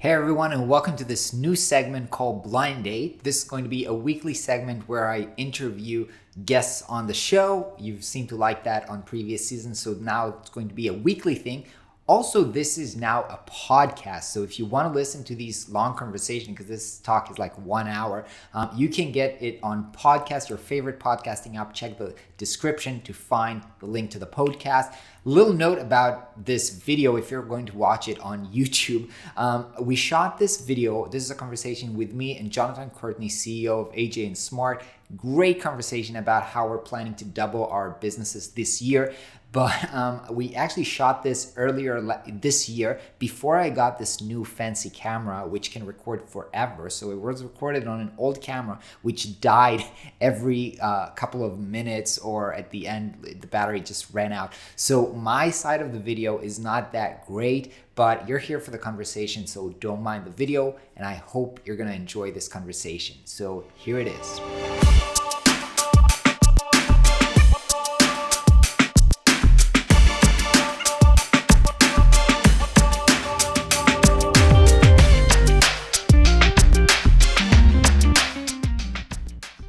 Hey everyone, and welcome to this new segment called Blind Date. This is going to be a weekly segment where I interview guests on the show. You seem to like that on previous seasons, so now it's going to be a weekly thing. Also, this is now a podcast, so if you want to listen to these long conversations, because this talk is like 1 hour, you can get it on podcast, your favorite podcasting app. Check the description to find the link to the podcast. Little note about this video, if you're going to watch it on YouTube, we shot this video. This is a conversation with me and Jonathan Courtney, CEO of aj&smart. Great conversation about how we're planning to double our businesses this year. But we actually shot this earlier this year before I got this new fancy camera, which can record forever. So it was recorded on an old camera, which died every couple of minutes, or at the end, the battery just ran out. So my side of the video is not that great, but you're here for the conversation, so don't mind the video. And I hope you're going to enjoy this conversation. So here it is.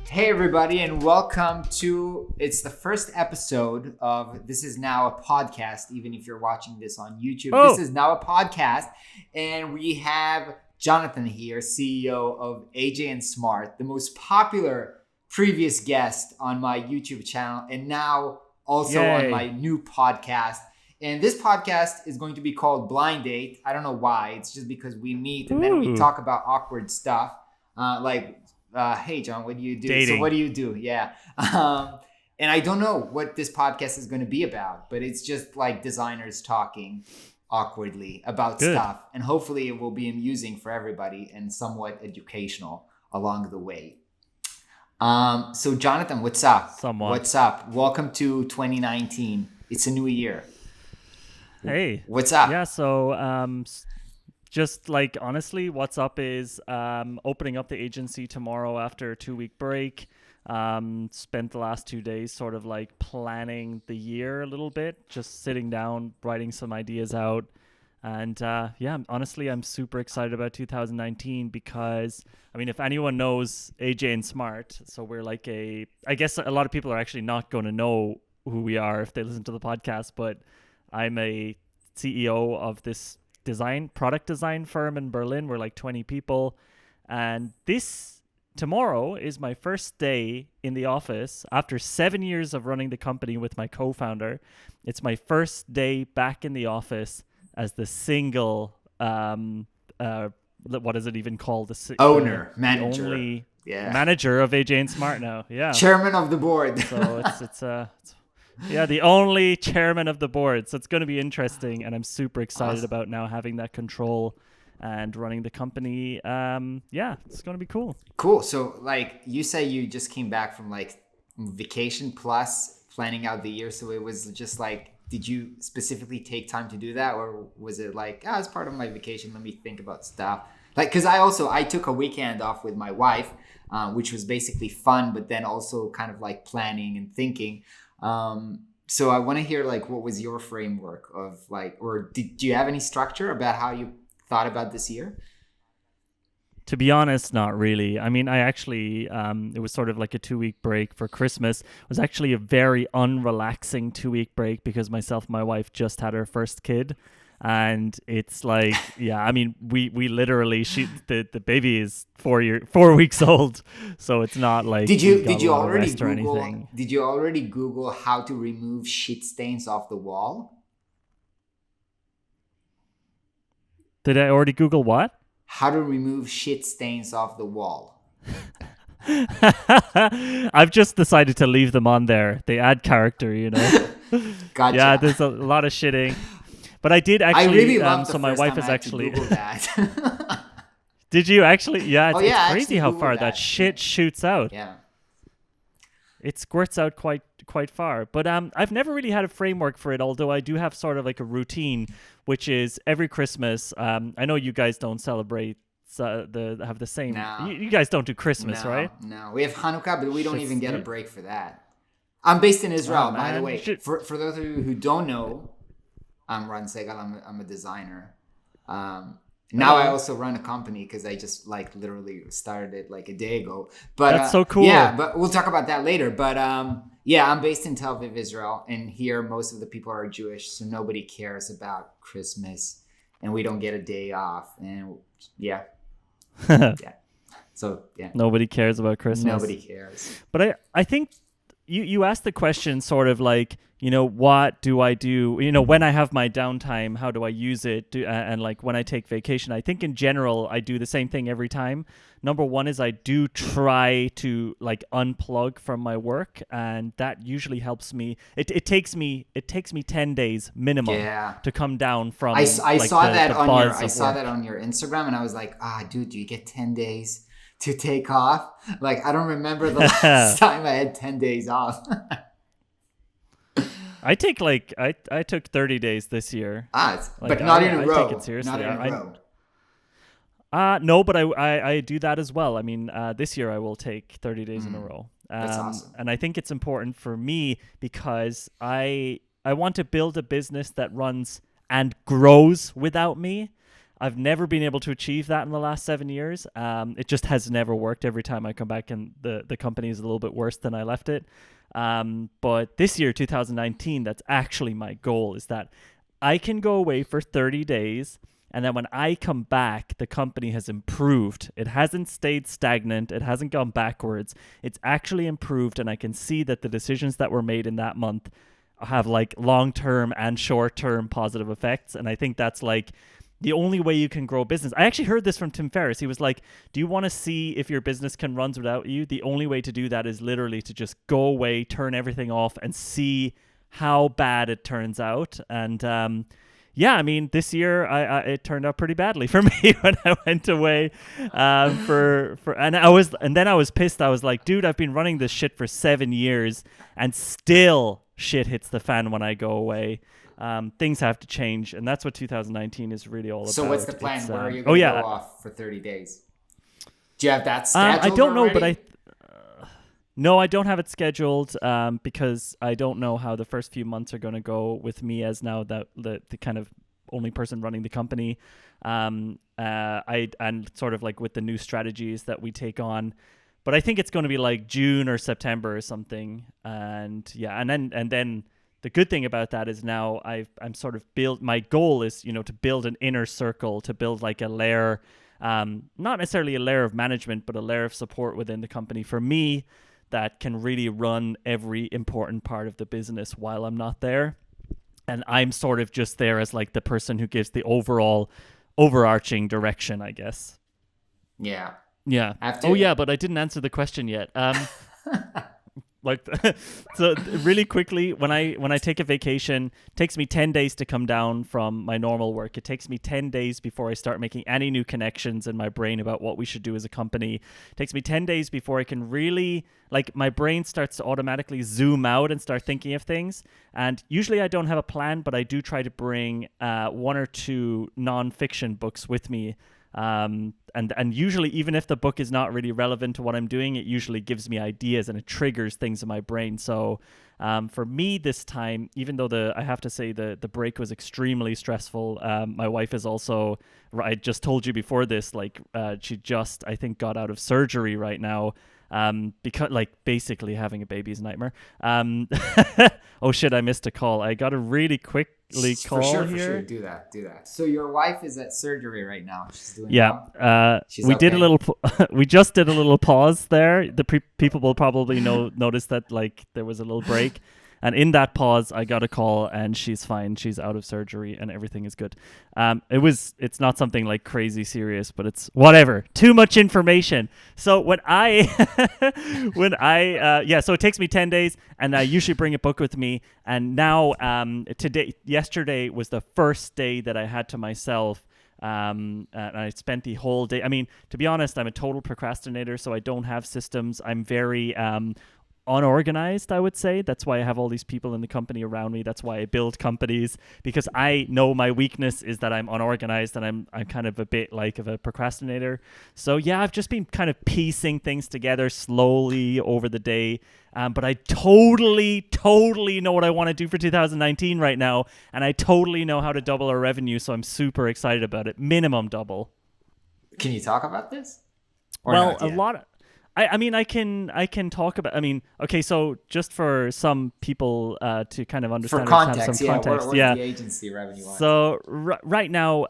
Hey everybody, and welcome to, it's the first episode of, this is now a podcast, even if you're watching this on YouTube. This is now a podcast, and we have Jonathan here, CEO of aj&smart, the most popular previous guest on my YouTube channel, and now also on my new podcast. And this podcast is going to be called Blind Date. I don't know why, it's just because we meet and then we talk about awkward stuff, hey John, what do you do? Dating. So what do you do? Yeah. And I don't know what this podcast is going to be about, but it's just like designers talking awkwardly about stuff. And hopefully it will be amusing for everybody and somewhat educational along the way. So Jonathan, what's up? What's up? Welcome to 2019. It's a new year. Hey. What's up? Yeah, so just like honestly, what's up is opening up the agency tomorrow after a 2-week break. Spent the last 2 days sort of like planning the year a little bit, just sitting down, writing some ideas out. And honestly, I'm super excited about 2019 because, I mean, if anyone knows aj&smart, so we're like I guess a lot of people are actually not going to know who we are if they listen to the podcast, but I'm a CEO of this product design firm in Berlin. We're like 20 people, and tomorrow is my first day in the office after 7 years of running the company with my co-founder. It's my first day back in the office as the single what is it even called, manager of aj&smart now. Chairman of the board. So it's the only chairman of the board. So it's going to be interesting, and I'm super excited about now having that control and running the company. It's going to be cool. Cool. So like you say, you just came back from like vacation plus planning out the year. So it was just like, did you specifically take time to do that? Or was it like, as part of my vacation, let me think about stuff? Like, cause I took a weekend off with my wife, which was basically fun, but then also kind of like planning and thinking. So I want to hear like, what was your framework of like, or do you have any structure about how you thought about this year? To be honest, not really. I mean, I actually, it was sort of like a 2-week break for Christmas. It was actually a very unrelaxing 2-week break because myself and my wife just had our first kid. And it's like, I mean, we literally, the baby is 4 weeks old, so it's not like did you already Google how to remove shit stains off the wall? Did I already Google what? How to remove shit stains off the wall. I've just decided to leave them on there. They add character, you know. Gotcha. Yeah, there's a lot of shitting. But I did actually. I really love the so my first wife time is I actually. Google that. Did you actually? Yeah, it's crazy how Googled far that shit shoots out. Yeah. It squirts out quite far. But I've never really had a framework for it. Although I do have sort of like a routine, which is every Christmas. I know you guys don't celebrate. Have the same. No. You guys don't do Christmas, right? No, we have Hanukkah, but we don't even get a break for that. I'm based in Israel, by the way. For those of you who don't know. I'm Ran Segal. I'm a designer. Now I Hello. also run a company because I just like literally started it like a day ago. But That's so yeah, cool. but we'll talk about that later. But yeah, I'm based in Tel Aviv, Israel, and here most of the people are Jewish, so nobody cares about Christmas, and we don't get a day off. And yeah, yeah. So yeah, Nobody cares about Christmas. nobody cares. But I think you asked the question sort of like, what do I do? When I have my downtime, how do I use it? And like when I take vacation, I think in general, I do the same thing every time. Number one is I do try to like unplug from my work, and that usually helps me. It takes me 10 days minimum Yeah. to come down I, from I like saw that the on your buzz I of saw that work. on your Instagram, and I was like, dude, do you get 10 days to take off? Like, I don't remember the last time I had 10 days off. I take like I took 30 days this year. Like But not in a I take it row. Not seriously. in a I row. No, but I do that as well. I mean, this year I will take 30 days in a row. That's awesome. And I think it's important for me because I want to build a business that runs and grows without me. I've never been able to achieve that in the last 7 years. It just has never worked. Every time I come back and the company is a little bit worse than I left it. But this year, 2019, that's actually my goal, is that I can go away for 30 days, and then when I come back, the company has improved. It hasn't stayed stagnant. It hasn't gone backwards. It's actually improved, and I can see that the decisions that were made in that month have like long-term and short-term positive effects. And I think that's like the only way you can grow a business. I actually heard this from Tim Ferriss. He was like, do you want to see if your business can run without you? The only way to do that is literally to just go away, turn everything off, and see how bad it turns out. And yeah, I mean, this year it turned out pretty badly for me when I went away. And then I was pissed. I was like, dude, I've been running this shit for 7 years, and still shit hits the fan when I go away. Things have to change, and that's what 2019 is really all about. So what's the plan? Where are you Oh going to yeah, go off for 30 days? Do you have that I scheduled don't know, but already? no, I don't have it scheduled because I don't know how the first few months are going to go with me as now that the kind of only person running the company. And sort of like with the new strategies that we take on. But I think it's going to be like June or September or something. And yeah, and then the good thing about that is now I'm sort of built. My goal is to build an inner circle, to build like a layer, not necessarily a layer of management, but a layer of support within the company for me that can really run every important part of the business while I'm not there. And I'm sort of just there as like the person who gives the overarching direction, I guess. Yeah. Yeah. I have Oh to. yeah, but I didn't answer the question yet. Like so really quickly, when I take a vacation, it takes me 10 days to come down from my normal work. It takes me 10 days before I start making any new connections in my brain about what we should do as a company. It takes me 10 days before I can really, like, my brain starts to automatically zoom out and start thinking of things. And usually I don't have a plan, but I do try to bring one or two nonfiction books with me. And usually, even if the book is not really relevant to what I'm doing, it usually gives me ideas and it triggers things in my brain. So for me this time, even though I have to say the break was extremely stressful, my wife is also, I just told you before this, like she just, I think, got out of surgery right now. Because like basically having a baby is a nightmare. Oh shit, I missed a call. I got a really quickly call For here. sure. Do that. So your wife is at surgery right now. She's doing well. Yeah, She's we did a okay. little. We just did a little pause there. The people will probably notice that like there was a little break, and in that pause, I got a call, and she's fine. She's out of surgery, and everything is good. It's not something like crazy serious, but it's whatever. Too much information. So so it takes me 10 days, and I usually bring a book with me. And now, yesterday was the first day that I had to myself. And I spent the whole day. I mean, to be honest, I'm a total procrastinator, so I don't have systems. I'm very unorganized, I would say. That's why I have all these people in the company around me. That's why I build companies, because I know my weakness is that I'm unorganized and I'm kind of a bit like of a procrastinator. So yeah, I've just been kind of piecing things together slowly over the day. But I totally know what I want to do for 2019 right now. And I totally know how to double our revenue. So I'm super excited about it. Minimum double. Can you talk about this? Or Well, not a yet? lot of, I mean, I can talk about, I mean, okay, so just for some people to kind of For understand or to have some context, yeah. context. What's Yeah. the agency revenue wise? So right now,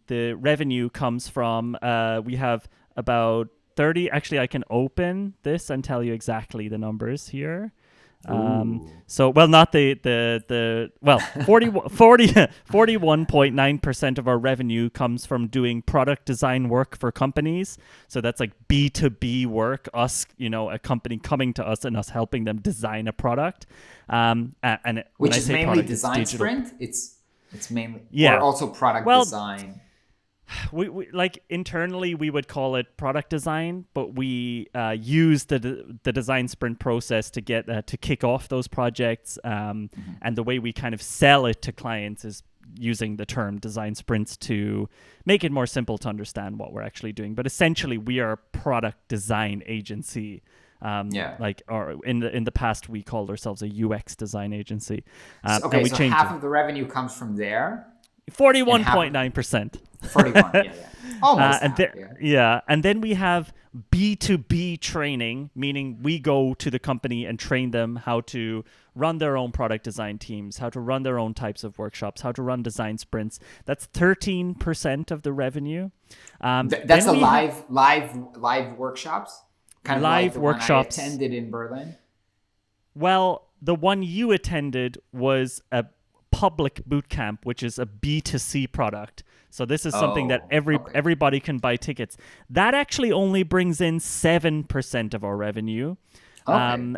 the revenue comes from, we have about 30. Actually, I can open this and tell you exactly the numbers here. So, well, not well, 41.9% of our revenue comes from doing product design work for companies. So that's like B2B work, us, a company coming to us and us helping them design a product. And when Which I is say mainly product, design it's digital. sprint. It's mainly, or Yeah. also product Well, design. we like internally we would call it product design, but we use the design sprint process to get to kick off those projects. And the way we kind of sell it to clients is using the term design sprints to make it more simple to understand what we're actually doing. But essentially, we are a product design agency. Or in the past, we called ourselves a UX design agency. Okay, and we so changed half it. of the revenue comes from there. 41.9%. 41, yeah. Almost half, yeah. And then we have B2B training, meaning we go to the company and train them how to run their own product design teams, how to run their own types of workshops, how to run design sprints. That's 13% of the revenue. That's the live workshops? Kind of live like the workshops. one I attended in Berlin? Well, the one you attended was a public bootcamp, which is a B2C product. So this is something that everybody can buy tickets. That actually only brings in 7% of our revenue. Okay.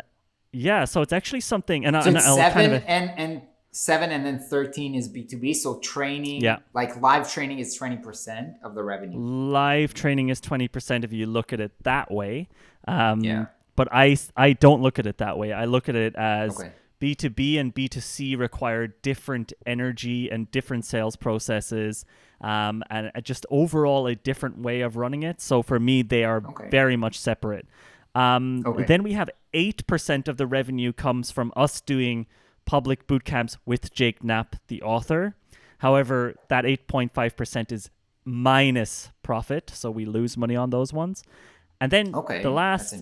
So it's actually something. So it's 7 and 7 and then 13 is B2B. So training, like live training is 20% of the revenue. Live training is 20% if you look at it that way. But I don't look at it that way. I look at it as B2B and B2C require different energy and different sales processes, and just overall a different way of running it. So for me, they are very much separate. Then we have 8% of the revenue comes from us doing public bootcamps with Jake Knapp, the author. However, that 8.5% is minus profit, so we lose money on those ones. And then the last,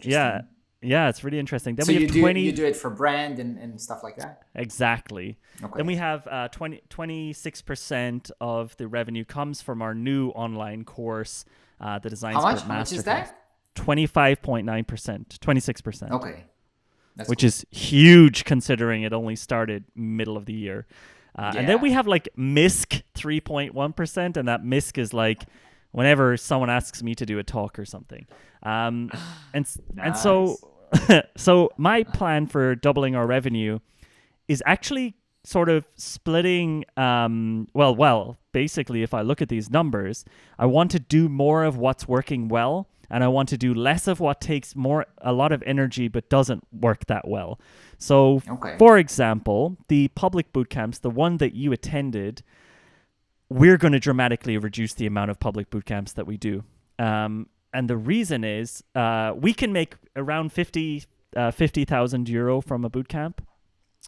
it's really interesting. Then so we have you do it for brand and stuff like that? Exactly. Then we have 26% of the revenue comes from our new online course, the Design Sprint Masterclass. How much is that? 25.9%, 26%. Okay. Which is huge considering it only started middle of the year. And then we have like MISC 3.1%, and that MISC is like whenever someone asks me to do a talk or something. And so so my plan for doubling our revenue is actually sort of splitting basically if I look at these numbers, I want to do more of what's working well, and I want to do less of what takes a lot of energy but doesn't work that well. So for example, the public bootcamps, the one that you attended, we're going to dramatically reduce the amount of public bootcamps that we do. And the reason is we can make around 50,000 euro from a bootcamp,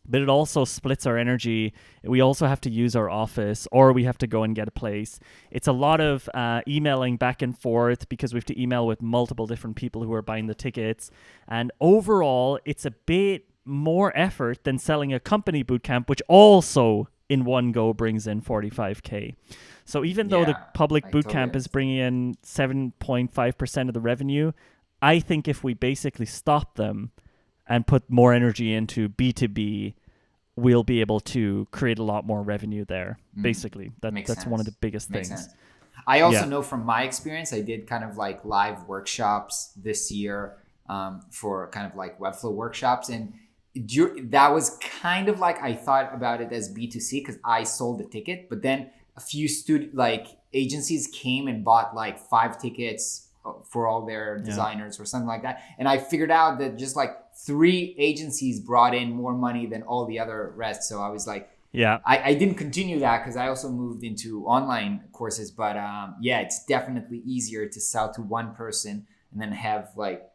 but it also splits our energy. We also have to use our office, or we have to go and get a place. It's a lot of emailing back and forth because we have to email with multiple different people who are buying the tickets. And overall, it's a bit more effort than selling a company bootcamp, which also in one go brings in 45K. So even though the public bootcamp is bringing in 7.5% of the revenue, I think if we basically stop them and put more energy into B2B, we'll be able to create a lot more revenue there. Basically, that's one of the biggest things. Sense. I also know from my experience, I did kind of like live workshops this year for kind of like Webflow workshops. And that was kind of like I thought about it as B2C because I sold the ticket. But then a few agencies came and bought like 5 tickets for all their designers or something like that. And I figured out that just like 3 agencies brought in more money than all the other rest. So I was like, I didn't continue that because I also moved into online courses. But it's definitely easier to sell to one person and then have like,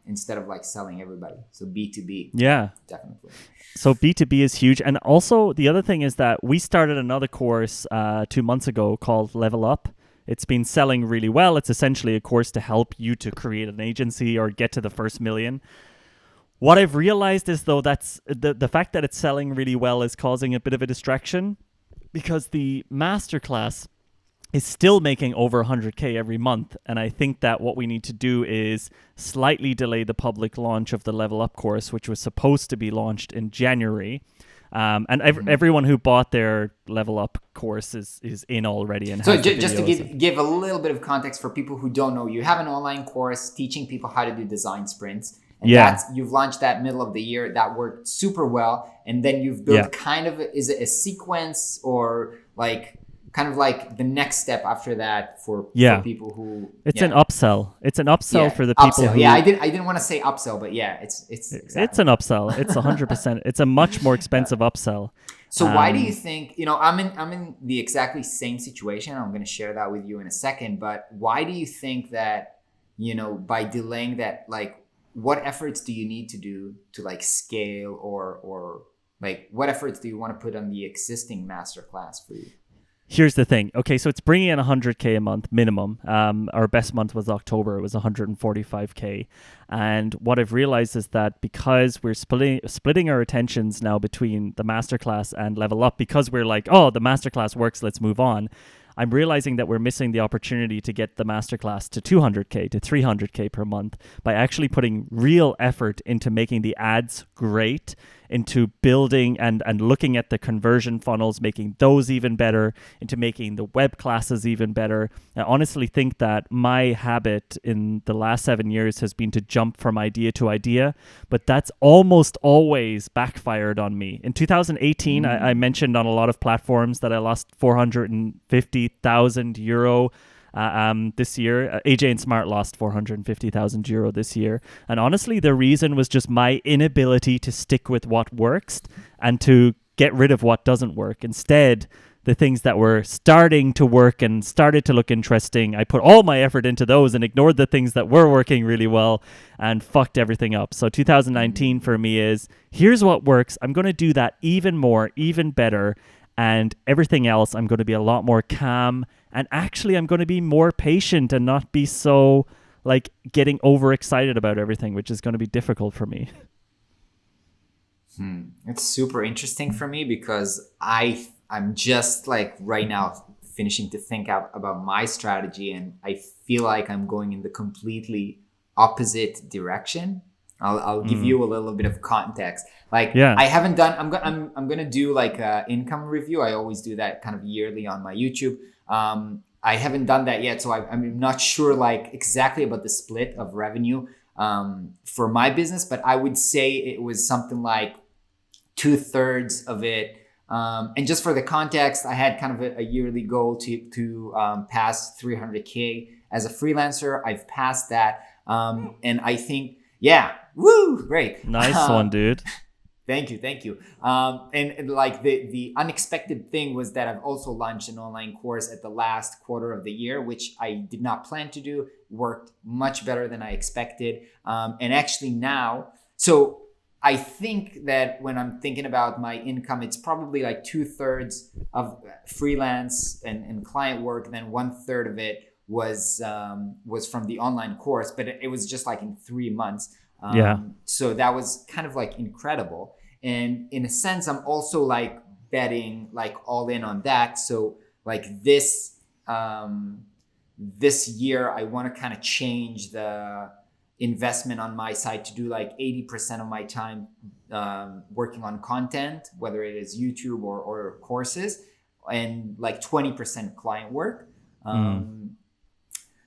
instead of like selling everybody. So B2B. Yeah, definitely. So B2B is huge. And also the other thing is that we started another course 2 months ago called Level Up. It's been selling really well. It's essentially a course to help you to create an agency or get to the first million. What I've realized is, though, that's the fact that it's selling really well is causing a bit of a distraction, because the masterclass is still making over 100K every month. And I think that what we need to do is slightly delay the public launch of the Level Up course, which was supposed to be launched in January. And everyone who bought their Level Up course is in already. And so just to give a little bit of context for people who don't know, you have an online course teaching people how to do design sprints. And you've launched that middle of the year. That worked super well. And then you've built kind of, is it a sequence or like kind of like the next step after that for people who... It's an upsell. It's an upsell for the people who... Yeah, I didn't want to say upsell, but it's exactly. It's an upsell. It's 100%. It's a much more expensive upsell. So why do you think, I'm in the exactly same situation. I'm going to share that with you in a second, but why do you think that, by delaying that, like, what efforts do you need to do to like scale or like what efforts do you want to put on the existing masterclass for you? Here's the thing. Okay, so it's bringing in 100K a month minimum. Our best month was October. It was 145K. And what I've realized is that because we're splitting our attentions now between the masterclass and Level Up, because we're like, oh, the masterclass works, let's move on. I'm realizing that we're missing the opportunity to get the masterclass to 200K, to 300K per month by actually putting real effort into making the ads great, into building and looking at the conversion funnels, making those even better, into making the web classes even better. I honestly think that my habit in the last 7 years has been to jump from idea to idea, but that's almost always backfired on me. In 2018, I mentioned on a lot of platforms that I lost 450,000 euro this year. aj&smart lost 450,000 euro this year. And honestly, the reason was just my inability to stick with what works and to get rid of what doesn't work. Instead, the things that were starting to work and started to look interesting, I put all my effort into those and ignored the things that were working really well and fucked everything up. So 2019 for me is, here's what works. I'm going to do that even more, even better. And everything else, I'm going to be a lot more calm. And actually, I'm going to be more patient and not be so like getting overexcited about everything, which is going to be difficult for me. It's super interesting for me because I'm just like right now finishing to think about my strategy, and I feel like I'm going in the completely opposite direction. I'll give you a little bit of context. Like I haven't done. I'm gonna do like a income review. I always do that kind of yearly on my YouTube. I haven't done that yet, so I'm not sure like exactly about the split of revenue for my business. But I would say it was something like 2/3 of it. And just for the context, I had kind of a yearly goal to pass 300K as a freelancer. I've passed that, and I think. Yeah. Woo. Great. Nice one, dude. Thank you. And like the unexpected thing was that I've also launched an online course at the last quarter of the year, which I did not plan to do. Worked much better than I expected. And actually now, so I think that when I'm thinking about my income, it's probably like 2/3 of freelance and client work. Then 1/3 of it was from the online course, but it was just like in 3 months. So that was kind of like incredible. And in a sense, I'm also like betting like all in on that. So like this year, I want to kind of change the investment on my side to do like 80% of my time working on content, whether it is YouTube or courses, and like 20% client work.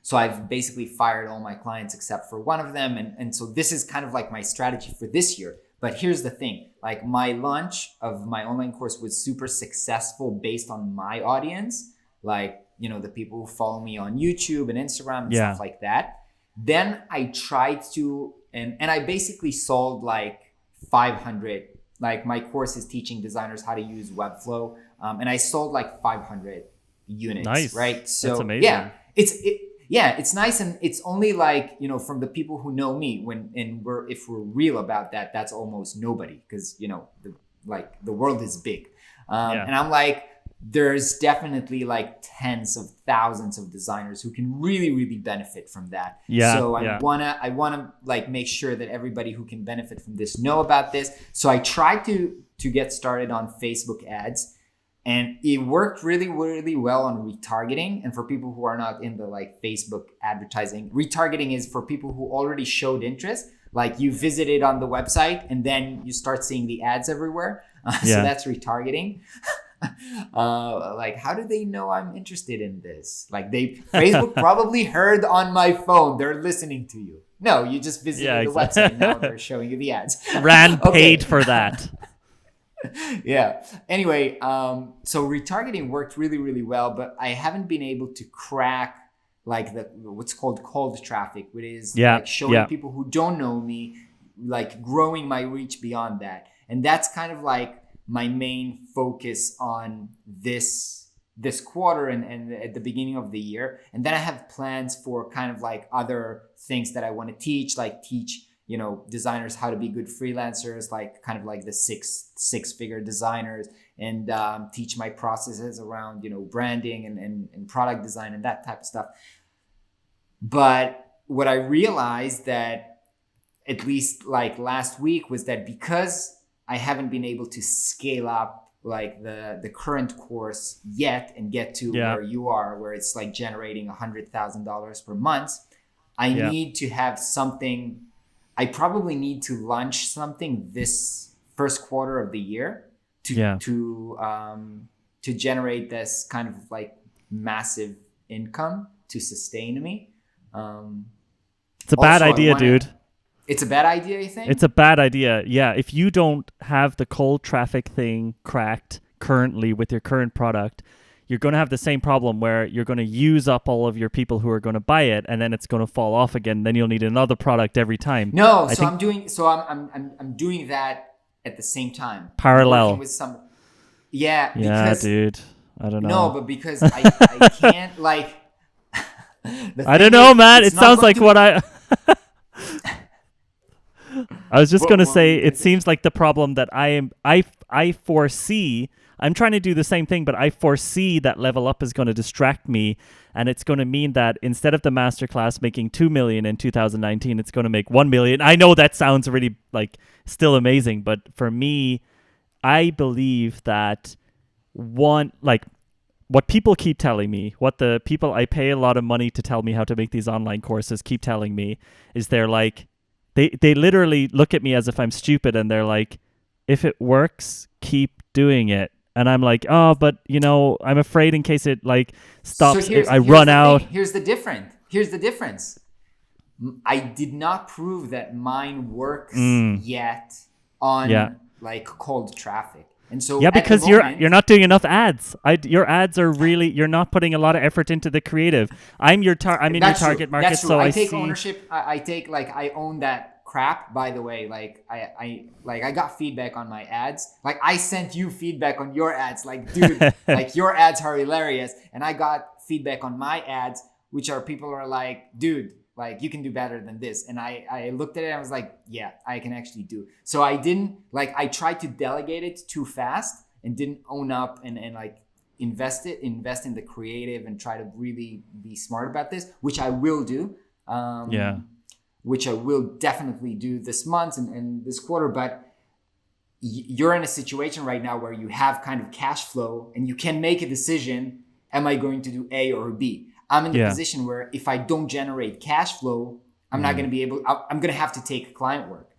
So I've basically fired all my clients except for one of them. And so this is kind of like my strategy for this year. But here's the thing, like my launch of my online course was super successful based on my audience. Like, the people who follow me on YouTube and Instagram and stuff like that. Then I tried to, and I basically sold like 500, like my course is teaching designers how to use Webflow. And I sold like 500 units, Nice. right? So That's amazing. yeah, it's nice. And it's only like, from the people who know me if we're real about that, that's almost nobody. Cause the world is big. And I'm like, there's definitely like tens of thousands of designers who can really, really benefit from that. Yeah. So I wanna like make sure that everybody who can benefit from this know about this. So I tried to get started on Facebook ads, and it worked really, really well on retargeting. And for people who are not in the like Facebook advertising, retargeting is for people who already showed interest. Like you visited on the website and then you start seeing the ads everywhere. So that's retargeting. Like, how do they know I'm interested in this? Like Facebook probably heard on my phone. They're listening to you. No, you just visited the website. Now they're showing you the ads. Rand paid for that. Yeah. Anyway, so retargeting worked really, really well, but I haven't been able to crack like what's called cold traffic, which is like showing people who don't know me, like growing my reach beyond that. And that's kind of like my main focus on this quarter and at the beginning of the year. And then I have plans for kind of like other things that I want to teach, like teach designers how to be good freelancers, like kind of like the six-figure designers, and teach my processes around branding and product design and that type of stuff. But what I realized that at least like last week was that because I haven't been able to scale up like the current course yet and get to where you are, where it's like generating $100,000 per month, I need to have something. I probably need to launch something this first quarter of the year to generate this kind of like massive income to sustain me. It's a bad idea, dude. It's a bad idea, you think? It's a bad idea. Yeah, if you don't have the cold traffic thing cracked currently with your current product, you're going to have the same problem where you're going to use up all of your people who are going to buy it, and then it's going to fall off again. Then you'll need another product every time. No, I'm doing that at the same time. Parallel. With some, dude. I don't know. No, but because I can't like. I don't know, man. It sounds like what I. I was just going to say, it seems like the problem that I foresee. I'm trying to do the same thing, but I foresee that level up is going to distract me, and it's going to mean that instead of the masterclass making $2 million in 2019, it's going to make $1 million. I know that sounds really like still amazing, but for me, I believe that what people keep telling me, what the people I pay a lot of money to tell me how to make these online courses keep telling me, is they're like, they literally look at me as if I'm stupid, and they're like, if it works, keep doing it. And I'm like, oh, but I'm afraid in case it like stops, I run out. Here's the difference. I did not prove that mine works yet on like cold traffic. And so because you're not doing enough ads. Your ads are really, you're not putting a lot of effort into the creative. I'm in your target market, That's true. so I take ownership. I own that crap. By the way, like I got feedback on my ads. Like I sent you feedback on your ads. Like, dude, like your ads are hilarious, and I got feedback on my ads, which are people are like, dude, like you can do better than this. And I looked at it and I was like, yeah, I can actually do. So I tried to delegate it too fast and didn't own up and like invest in the creative and try to really be smart about this, which I will do. Which I will definitely do this month and this quarter. But you're in a situation right now where you have kind of cash flow and you can make a decision. Am I going to do A or B? I'm in the position where if I don't generate cash flow, I'm not going to be able, I'm going to have to take client work,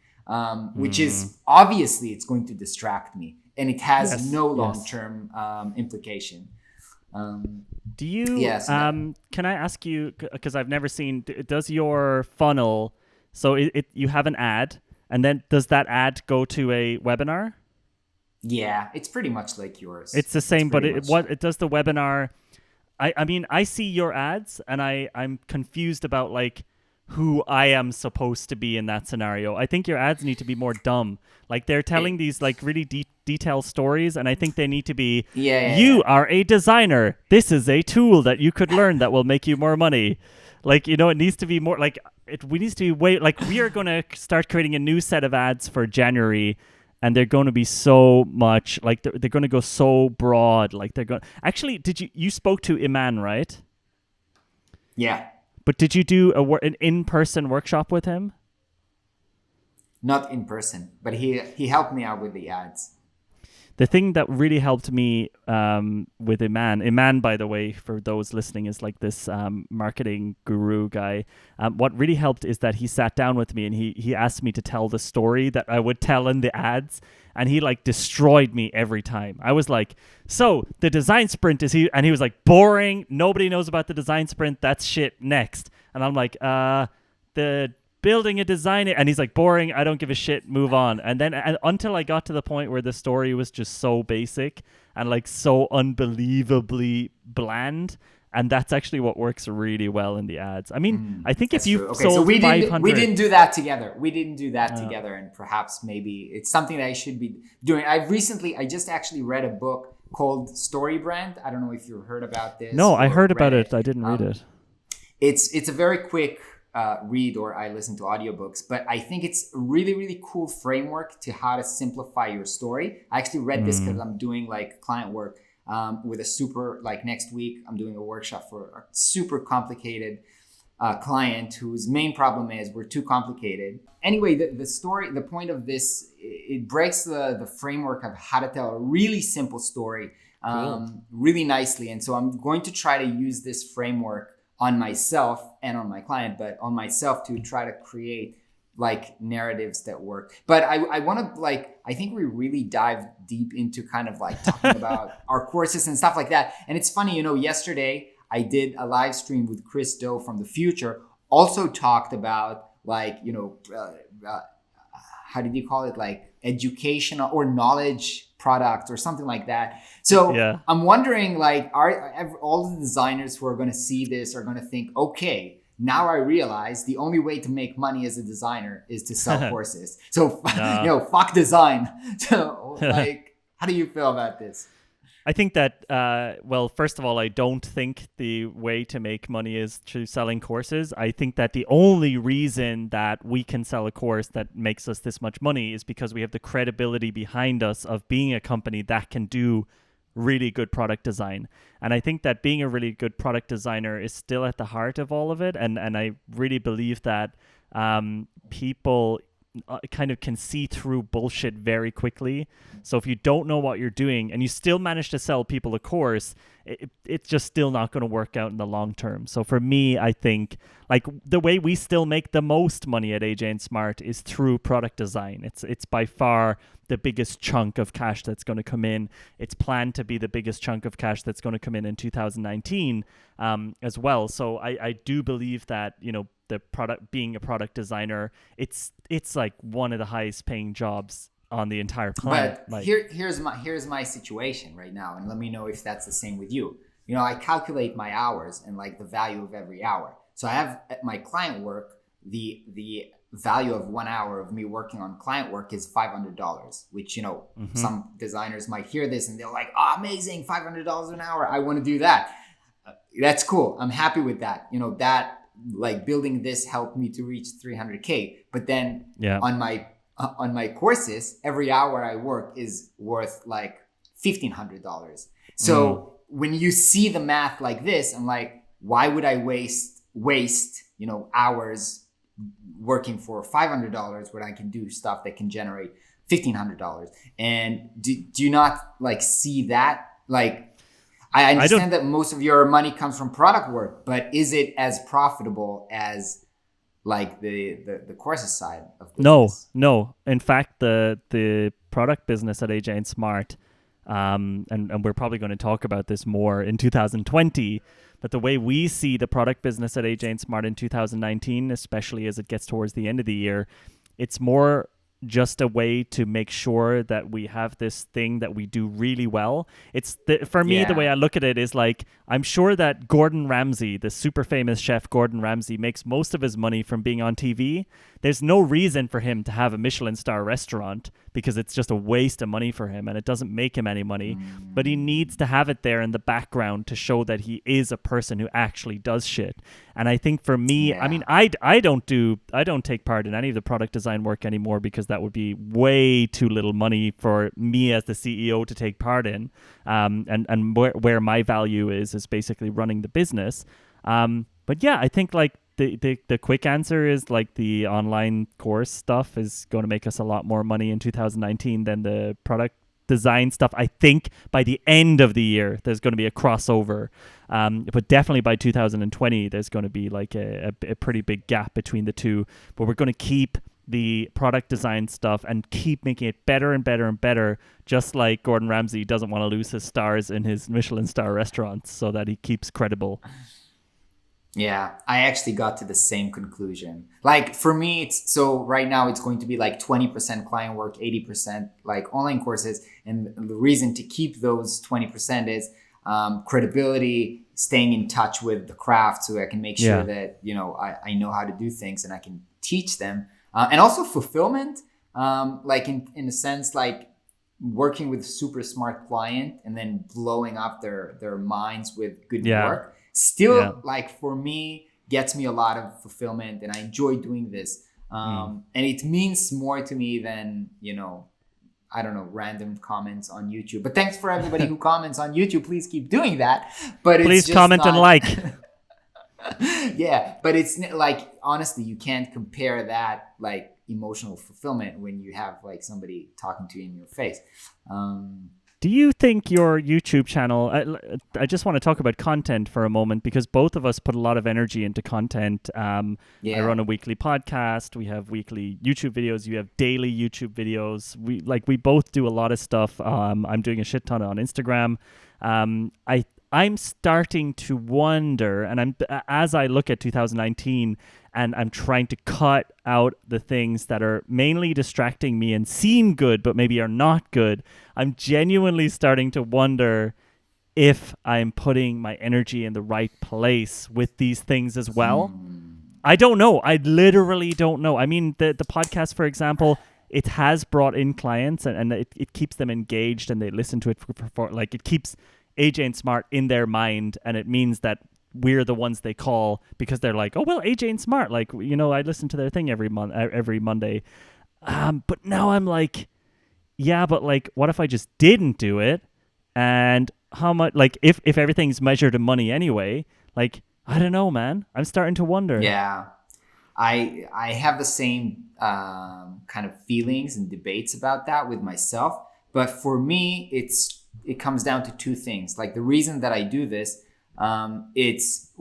which is obviously it's going to distract me, and it has no long-term implication. Do you, can I ask you, because I've never seen, does your funnel, so you have an ad, and then does that ad go to a webinar? Yeah, it's pretty much like yours. It's the same, but it does the webinar. I mean, I see your ads, and I'm confused about like who I am supposed to be in that scenario. I think your ads need to be more dumb. Like they're telling these like really detailed stories, and I think they need to be, you are a designer. This is a tool that you could learn that will make you more money. Like, you know, it needs to be more like we need to be we are going to start creating a new set of ads for January, and they're going to be so much like they're going to go so broad. Like they're going actually, you spoke to Iman, right? Yeah. But did you do an in-person workshop with him? Not in person, but he helped me out with the ads. The thing that really helped me with Iman, by the way, for those listening, is like this marketing guru guy. What really helped is that he sat down with me and he asked me to tell the story that I would tell in the ads. And he like destroyed me every time. I was like, so the design sprint is and he was like, boring. Nobody knows about the design sprint. That's shit. Next. And I'm like, the building a design, and he's like, boring. I don't give a shit. Move on. And then until I got to the point where the story was just so basic and like so unbelievably bland. And that's actually what works really well in the ads. I mean, I think if you sold so we 500... we didn't do that together. We didn't do that together, and perhaps maybe it's something that I should be doing. I just actually read a book called Story Brand. I don't know if you've heard about this. No, I heard about it. I didn't read it. It's a very quick read, or I listen to audiobooks, but I think it's a really, really cool framework to how to simplify your story. I actually read this because I'm doing like client work. With a super, like next week, I'm doing a workshop for a super complicated client whose main problem is we're too complicated. Anyway, the story, the point of this, it breaks the framework of how to tell a really simple story really nicely. And so I'm going to try to use this framework on myself and on my client, but on myself to try to create like narratives that work. But I want to like, I think we really dive deep into kind of like talking about our courses and stuff like that. And it's funny, you know, yesterday I did a live stream with Chris Doe from the future, also talked about like, you know, how did you call it? Like educational or knowledge product or something like that. So I'm wondering like, are all the designers who are going to see this are going to think, okay, now I realize the only way to make money as a designer is to sell courses. So, you know, fuck design. So, like, how do you feel about this? I think that, well, first of all, I don't think the way to make money is through selling courses. I think that the only reason that we can sell a course that makes us this much money is because we have the credibility behind us of being a company that can do really good product design. And I think that being a really good product designer is still at the heart of all of it. And I really believe that people kind of can see through bullshit very quickly. So if you don't know what you're doing and you still manage to sell people a course, it's just still not going to work out in the long term. So for me, I think like the way we still make the most money at aj&smart is through product design. It's by far the biggest chunk of cash that's going to come in. It's planned to be the biggest chunk of cash that's going to come in 2019 as well. So I do believe that, you know, the product, being a product designer, it's like one of the highest paying jobs on the entire planet. But like, here's my situation right now, and let me know if that's the same with you. You know, I calculate my hours and like the value of every hour. So I have at my client work, the value of 1 hour of me working on client work is $500, which, you know, some designers might hear this and they're like, oh, amazing, $500 an hour. I want to do that. That's cool. I'm happy with that. You know, that like building this helped me to reach 300K. But then on my courses, every hour I work is worth like $1,500. So when you see the math like this, I'm like, why would I waste, you know, hours working for $500 when I can do stuff that can generate $1,500? And do you not like see that? Like, I understand that most of your money comes from product work, but is it as profitable as like the courses side of business? No. In fact, the product business at aj&smart, and we're probably going to talk about this more in 2020, but the way we see the product business at aj&smart in 2019, especially as it gets towards the end of the year, it's more just a way to make sure that we have this thing that we do really well. For me, the way I look at it is like, I'm sure that Gordon Ramsay, the super famous chef Gordon Ramsay, makes most of his money from being on TV. There's no reason for him to have a Michelin star restaurant because it's just a waste of money for him and it doesn't make him any money. But he needs to have it there in the background to show that he is a person who actually does shit. And I think for me, I mean, I don't take part in any of the product design work anymore because that would be way too little money for me as the CEO to take part in. And where my value is basically running the business. But yeah, I think like the quick answer is like the online course stuff is going to make us a lot more money in 2019 than the product design stuff. I think by the end of the year there's going to be a crossover, but definitely by 2020 there's going to be like a pretty big gap between the two, but we're going to keep the product design stuff and keep making it better and better and better, just like Gordon Ramsay doesn't want to lose his stars in his Michelin star restaurants so that he keeps credible. Yeah, I actually got to the same conclusion. Like for me, so right now it's going to be like 20% client work, 80% like online courses. And the reason to keep those 20% is credibility, staying in touch with the craft so I can make sure that, I know how to do things and I can teach them. And also fulfillment, like in a sense, like working with a super smart client and then blowing up their minds with good work. Still, like for me, gets me a lot of fulfillment and I enjoy doing this. And it means more to me than, I don't know, random comments on YouTube. But thanks for everybody who comments on YouTube. Please keep doing that. But please comment and like. Yeah, but it's like, honestly, you can't compare that like emotional fulfillment when you have like somebody talking to you in your face. Do you think your YouTube channel, I just want to talk about content for a moment because both of us put a lot of energy into content. I run a weekly podcast. We have weekly YouTube videos. You have daily YouTube videos. We both do a lot of stuff. I'm doing a shit ton on Instagram. I'm starting to wonder, and as I look at 2019 and I'm trying to cut out the things that are mainly distracting me and seem good but maybe are not good, I'm genuinely starting to wonder if I'm putting my energy in the right place with these things as well. I don't know. I literally don't know. I mean, the podcast, for example, it has brought in clients and it keeps them engaged and they listen to it for like it keeps aj&smart in their mind, and it means that we're the ones they call because they're like, oh well, aj&smart, like I listen to their thing every Monday. But now I'm like, yeah, but like, what if I just didn't do it? And how much, like, if everything's measured in money anyway, like, I don't know, man. I'm starting to wonder. Yeah, I have the same kind of feelings and debates about that with myself. But for me, it comes down to two things. Like the reason that I do this, it's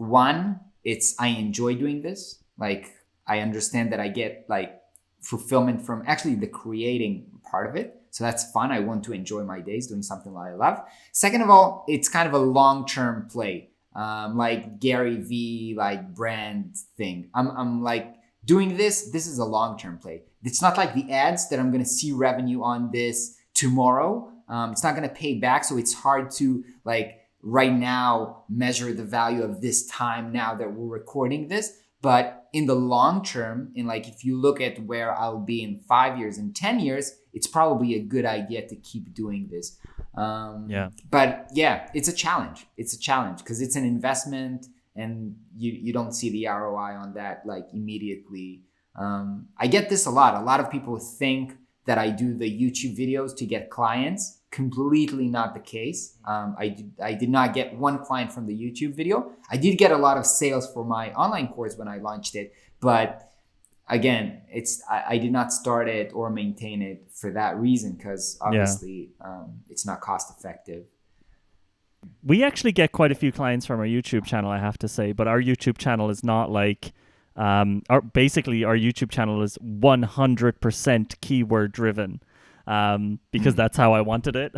I enjoy doing this. Like I understand that I get like fulfillment from actually the creating part of it. So that's fun. I want to enjoy my days doing something that I love. Second of all, it's kind of a long-term play. Like Gary V, like brand thing. I'm like doing this is a long-term play. It's not like the ads that I'm going to see revenue on this tomorrow. It's not going to pay back. So it's hard to like right now measure the value of this time now that we're recording this. But in the long term, in like if you look at where I'll be in 5 years and 10 years, it's probably a good idea to keep doing this. But yeah, it's a challenge. It's a challenge because it's an investment and you don't see the ROI on that like immediately. I get this a lot. A lot of people think that I do the YouTube videos to get clients. Completely not the case. I did not get one client from the YouTube video. I did get a lot of sales for my online course when I launched it. But again, I did not start it or maintain it for that reason because obviously it's not cost effective. We actually get quite a few clients from our YouTube channel, I have to say. But our YouTube channel is not like... our YouTube channel is 100% keyword driven. Because that's how I wanted it.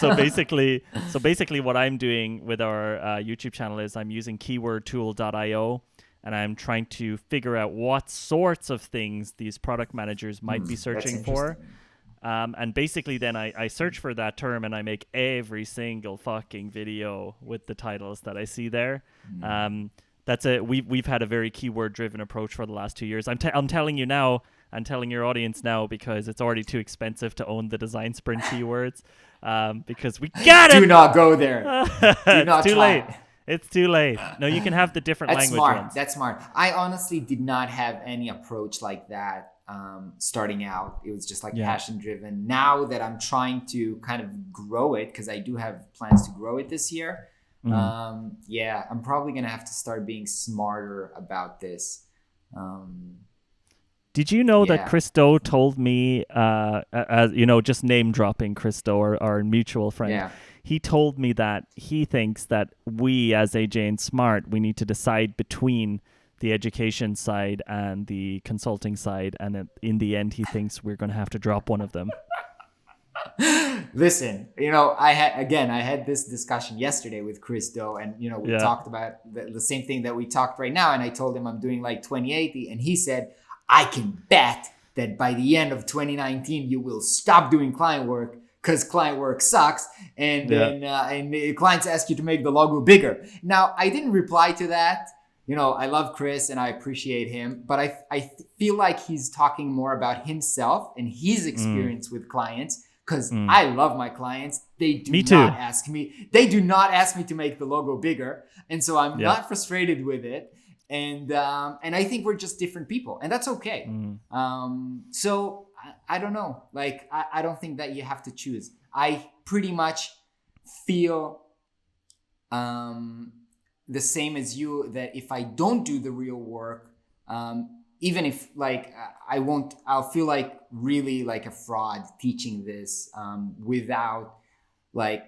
So basically what I'm doing with our YouTube channel is I'm using keywordtool.io and I'm trying to figure out what sorts of things these product managers might be searching for. And basically then I search for that term and I make every single fucking video with the titles that I see there. That's it. We've had a very keyword driven approach for the last 2 years. I'm telling you now, I'm telling your audience now, because it's already too expensive to own the design sprint keywords. Because we got it. Do not go there. Do not It's too try. late. It's too late. No, you can have the different That's language smart. ones. That's smart. I honestly did not have any approach like that starting out. It was just like passion driven. Now that I'm trying to kind of grow it, because I do have plans to grow it this year. I'm probably going to have to start being smarter about this. Did you know that Christo told me, as you know, just name dropping Christo, our mutual friend, he told me that he thinks that we as aj&smart, we need to decide between the education side and the consulting side, and in the end he thinks we're going to have to drop one of them. Listen, I had this discussion yesterday with Christo, and we talked about the same thing that we talked right now, and I told him I'm doing like 2080, and he said, I can bet that by the end of 2019 you will stop doing client work because client work sucks, and then the clients ask you to make the logo bigger. Now, I didn't reply to that. I love Chris and I appreciate him, but I feel like he's talking more about himself and his experience with clients, because I love my clients. They do not ask me. They do not ask me to make the logo bigger, and so I'm not frustrated with it. And I think we're just different people, and that's okay. So I don't know. Like I don't think that you have to choose. I pretty much feel the same as you, that if I don't do the real work, even if like I'll feel like really like a fraud teaching this without like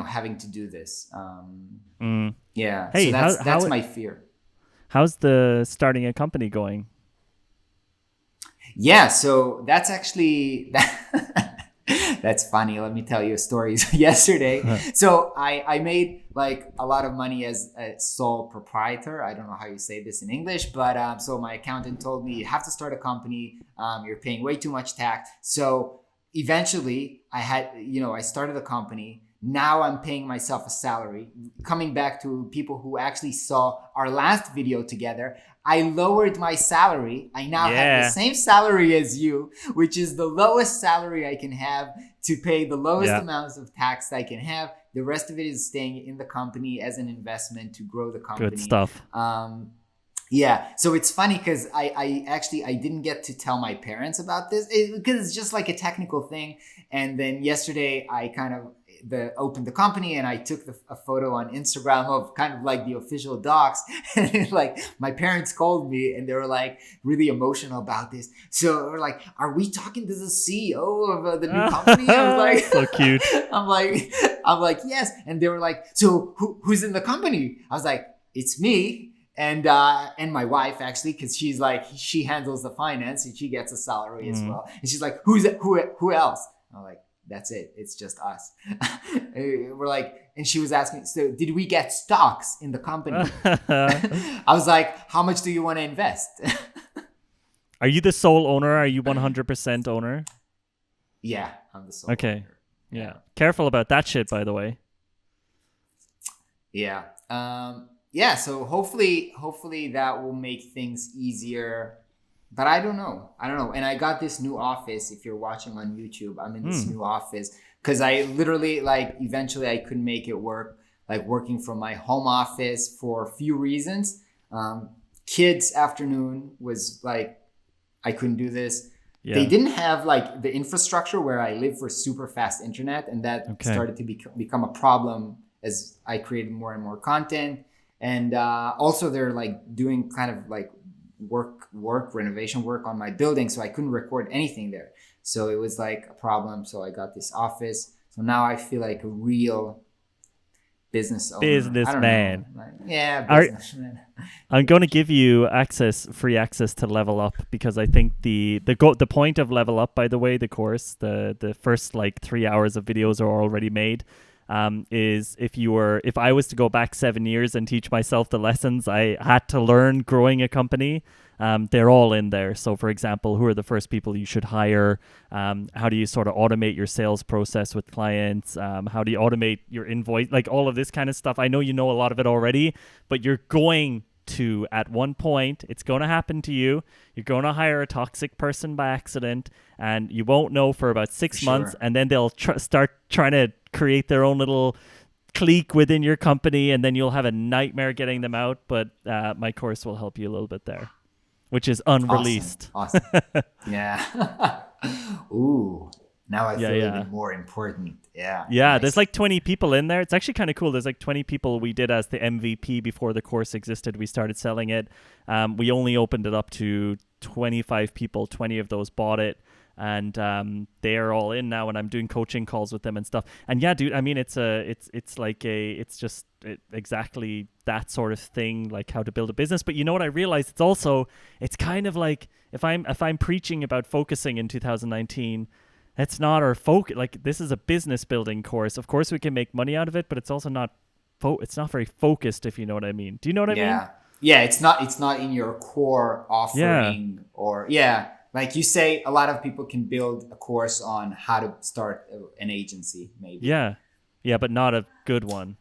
having to do this. Hey, so that's my fear. How's the starting a company going? Yeah, so that's actually that's funny. Let me tell you a story. Yesterday, so I made like a lot of money as a sole proprietor. I don't know how you say this in English, but so my accountant told me you have to start a company. You're paying way too much tax. So eventually, I started a company. Now I'm paying myself a salary. Coming back to people who actually saw our last video together, I lowered my salary. I now have the same salary as you, which is the lowest salary I can have to pay the lowest amounts of tax I can have. The rest of it is staying in the company as an investment to grow the company. Good stuff. So it's funny because I didn't get to tell my parents about this because it's just like a technical thing. And then yesterday I kind of opened the company and I took a photo on Instagram of kind of like the official docs, and like my parents called me and they were like really emotional about this. So we're like, "Are we talking to the CEO of the new company?" I was like, "So cute." I'm like, "Yes," and they were like, "So who's in the company?" I was like, "It's me." And my wife, actually, because she handles the finance and she gets a salary as well. And she's like, who else? I'm like, that's it. It's just us. We're like, and she was asking, so did we get stocks in the company? I was like, how much do you want to invest? Are you the sole owner? Are you 100% owner? Yeah, I'm the sole owner. Yeah. Careful about that shit, by the way. Yeah. So hopefully that will make things easier. But I don't know. And I got this new office. If you're watching on YouTube, I'm in this new office because I literally eventually I couldn't make it work, like working from my home office for a few reasons. Kids afternoon was like, I couldn't do this. Yeah. They didn't have like the infrastructure where I live for super fast internet. And that started to become a problem as I created more and more content. And also they're like doing kind of like renovation work on my building, so I couldn't record anything there. So it was like a problem. So I got this office. So now I feel like a real business owner. Businessman. Businessman. I'm going to give you free access to Level Up, because I think the point of Level Up, by the way, the course, the first like 3 hours of videos are already made. is if I was to go back 7 years and teach myself the lessons I had to learn growing a company, they're all in there. So, for example, who are the first people you should hire? How do you sort of automate your sales process with clients? How do you automate your invoice? Like all of this kind of stuff. I know you know a lot of it already, but you're going to, at one point, it's going to happen to you. You're going to hire a toxic person by accident, and you won't know for about 6 months, and then they'll start trying to create their own little clique within your company, and then you'll have a nightmare getting them out. But my course will help you a little bit there, which is unreleased. Awesome. Yeah. Ooh. Now I feel even more important. Yeah. Yeah, Nice. there's like 20 people in there. It's actually kind of cool. There's like 20 people we did as the MVP before the course existed. We started selling it. We only opened it up to 25 people. 20 of those bought it. And they are all in now, and I'm doing coaching calls with them and stuff. And yeah, dude, I mean, it's just exactly that sort of thing, like how to build a business. But you know what I realized? It's kind of like if I'm preaching about focusing in 2019, it's not our focus. Like, this is a business building course. Of course, we can make money out of it, but it's also not it's not very focused, if you know what I mean. Do you know what I mean? Yeah, it's not in your core offering or like you say, a lot of people can build a course on how to start an agency, maybe. Yeah, but not a good one.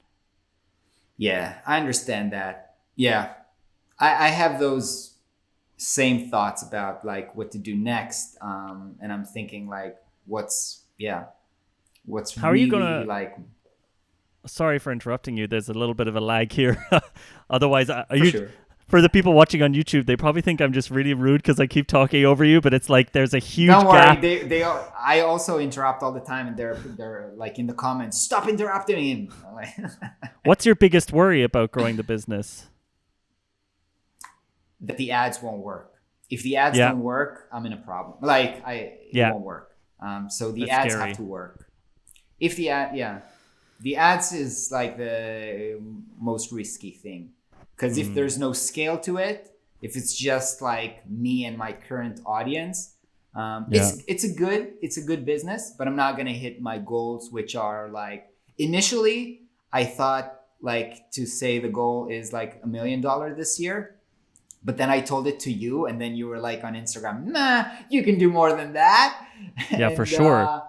Yeah, I understand that. Yeah, I have those same thoughts about like what to do next. And I'm thinking like, what's How really are you gonna like. Sorry for interrupting you. There's a little bit of a lag here. Otherwise, Sure. For the people watching on YouTube, they probably think I'm just really rude because I keep talking over you, but it's like there's a huge Don't worry, gap. I also interrupt all the time, and they're like in the comments, stop interrupting him. What's your biggest worry about growing the business? That the ads won't work. If the ads don't work, I'm in a problem. Like it won't work. So the That's ads scary. have to work. If the ads is like the most risky thing. Because if there's no scale to it, if it's just like me and my current audience, it's a good business, but I'm not gonna hit my goals, which are like initially I thought like to say the goal is like $1 million this year, but then I told it to you, and then you were like on Instagram, nah, you can do more than that. Yeah, for sure.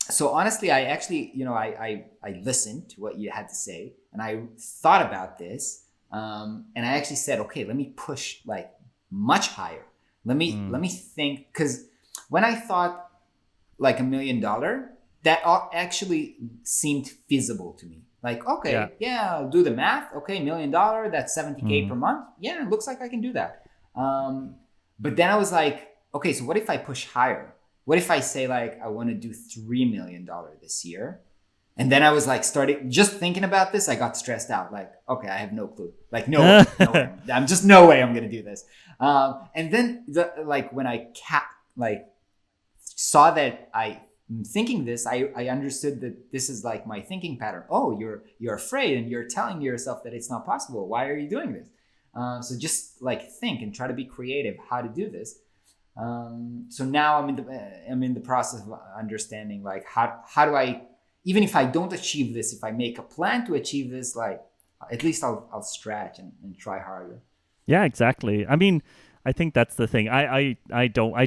So honestly, I actually, I listened to what you had to say, and I thought about this. And I actually said, okay, let me push like much higher. Let me think, because when I thought like $1 million, that actually seemed feasible to me. Like, okay, I'll do the math. Okay, $1 million, that's $70K per month. Yeah, it looks like I can do that. But then I was like, okay, so what if I push higher? What if I say like I want to do $3 million this year? And then I was like, just thinking about this, I got stressed out. Like, okay, I have no clue. Like, no way. I'm just no way I'm gonna do this. And then when I saw that I'm thinking this, I understood that this is like my thinking pattern. Oh, you're afraid, and you're telling yourself that it's not possible. Why are you doing this? So just like think and try to be creative how to do this. So now I'm in the process of understanding like how do I, even if I don't achieve this, if I make a plan to achieve this, like at least I'll stretch and try harder. Yeah, exactly. I mean, I think that's the thing. I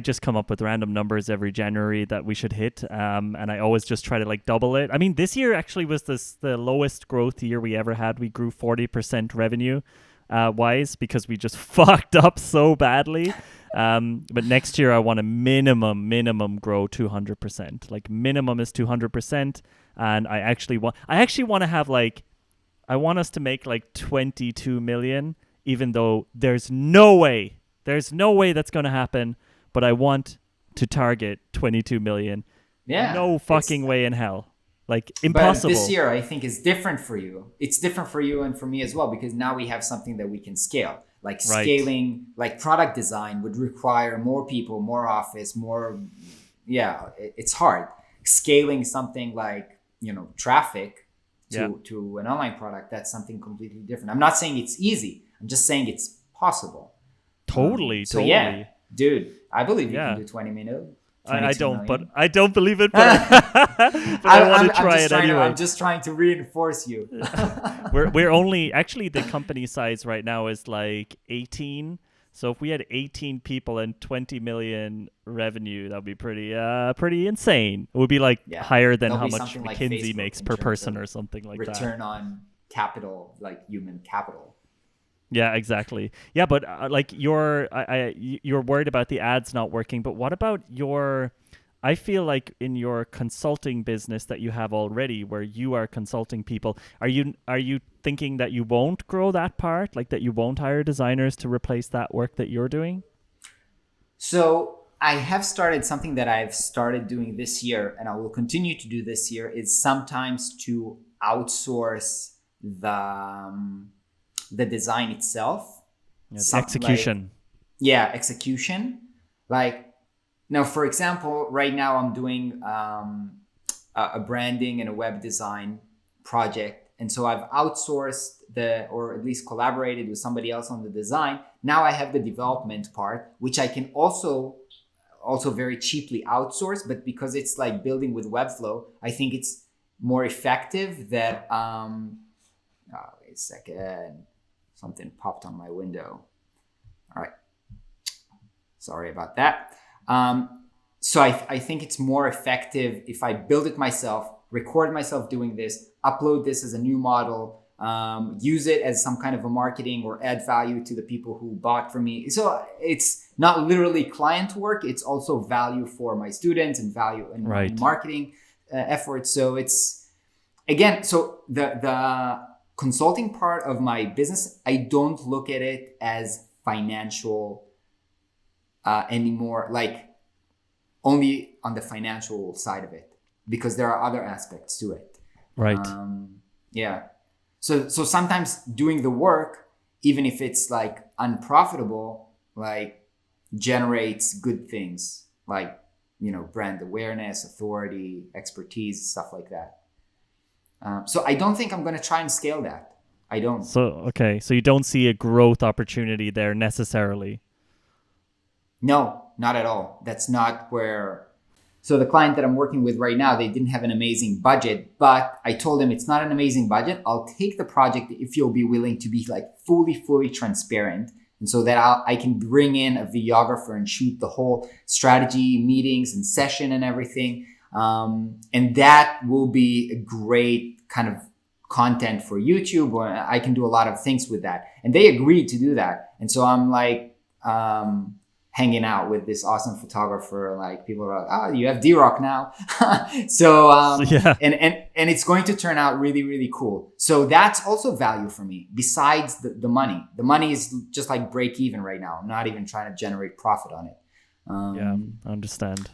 just come up with random numbers every January that we should hit. And I always just try to like double it. I mean, this year actually was the lowest growth year we ever had. We grew 40% revenue wise because we just fucked up so badly. But next year I want to minimum grow 200%. Like minimum is 200%. And I actually want to have like, I want us to make like 22 million, even though there's no way that's going to happen. But I want to target 22 million. Yeah. No fucking way in hell. Like impossible. But this year I think is different for you. It's different for you and for me as well, because now we have something that we can scale. Like scaling, like product design would require more people, more office, more. Yeah, it's hard. Scaling something like, traffic to an online product, that's something completely different. I'm not saying it's easy. I'm just saying it's possible. Totally. Yeah, dude, I believe you can do 20 minutes. I 22 don't, but million. I don't believe it, but I want to try it anyway. I'm just trying to reinforce you. We're only actually the company size right now is like 18. So if we had 18 people and 20 million revenue, that'd be pretty insane. It would be like Yeah, higher than there'll how be much something like McKinsey Facebook makes in per terms person of or something like that. return on capital, like human capital. Yeah, exactly. Yeah, but like you're worried about the ads not working, but what about your? I feel like in your consulting business that you have already, where you are consulting people, are you thinking that you won't grow that part, like that you won't hire designers to replace that work that you're doing? So I have started something that I've started doing this year, and I will continue to do this year, is sometimes to outsource the design itself. Yeah, the Something like, execution. yeah, execution. Like, now, for example, right now I'm doing a branding and a web design project. And so I've outsourced or at least collaborated with somebody else on the design. Now I have the development part, which I can also very cheaply outsource. But because it's like building with Webflow, I think it's more effective that, wait a second, something popped on my window. All right. Sorry about that. So I think it's more effective if I build it myself, record myself doing this, upload this as a new model, use it as some kind of a marketing or add value to the people who bought from me. So it's not literally client work. It's also value for my students and value in my marketing efforts. So it's, again, so the consulting part of my business, I don't look at it as financial anymore, like only on the financial side of it, because there are other aspects to it. Right. Yeah. So sometimes doing the work, even if it's like unprofitable, like generates good things, like, brand awareness, authority, expertise, stuff like that. So I don't think I'm going to try and scale that. I don't. So you don't see a growth opportunity there necessarily. No, not at all. That's not where. So the client that I'm working with right now, they didn't have an amazing budget, but I told them it's not an amazing budget. I'll take the project if you'll be willing to be like fully transparent. And so that I can bring in a videographer and shoot the whole strategy meetings and session and everything. And that will be a great kind of content for YouTube, or I can do a lot of things with that. And they agreed to do that. And so I'm like, hanging out with this awesome photographer. Like, people are like, oh, you have D-Rock now. So yeah. And it's going to turn out really cool. So that's also value for me besides the money. The money is just like break even right now. I'm not even trying to generate profit on it. Yeah, I understand.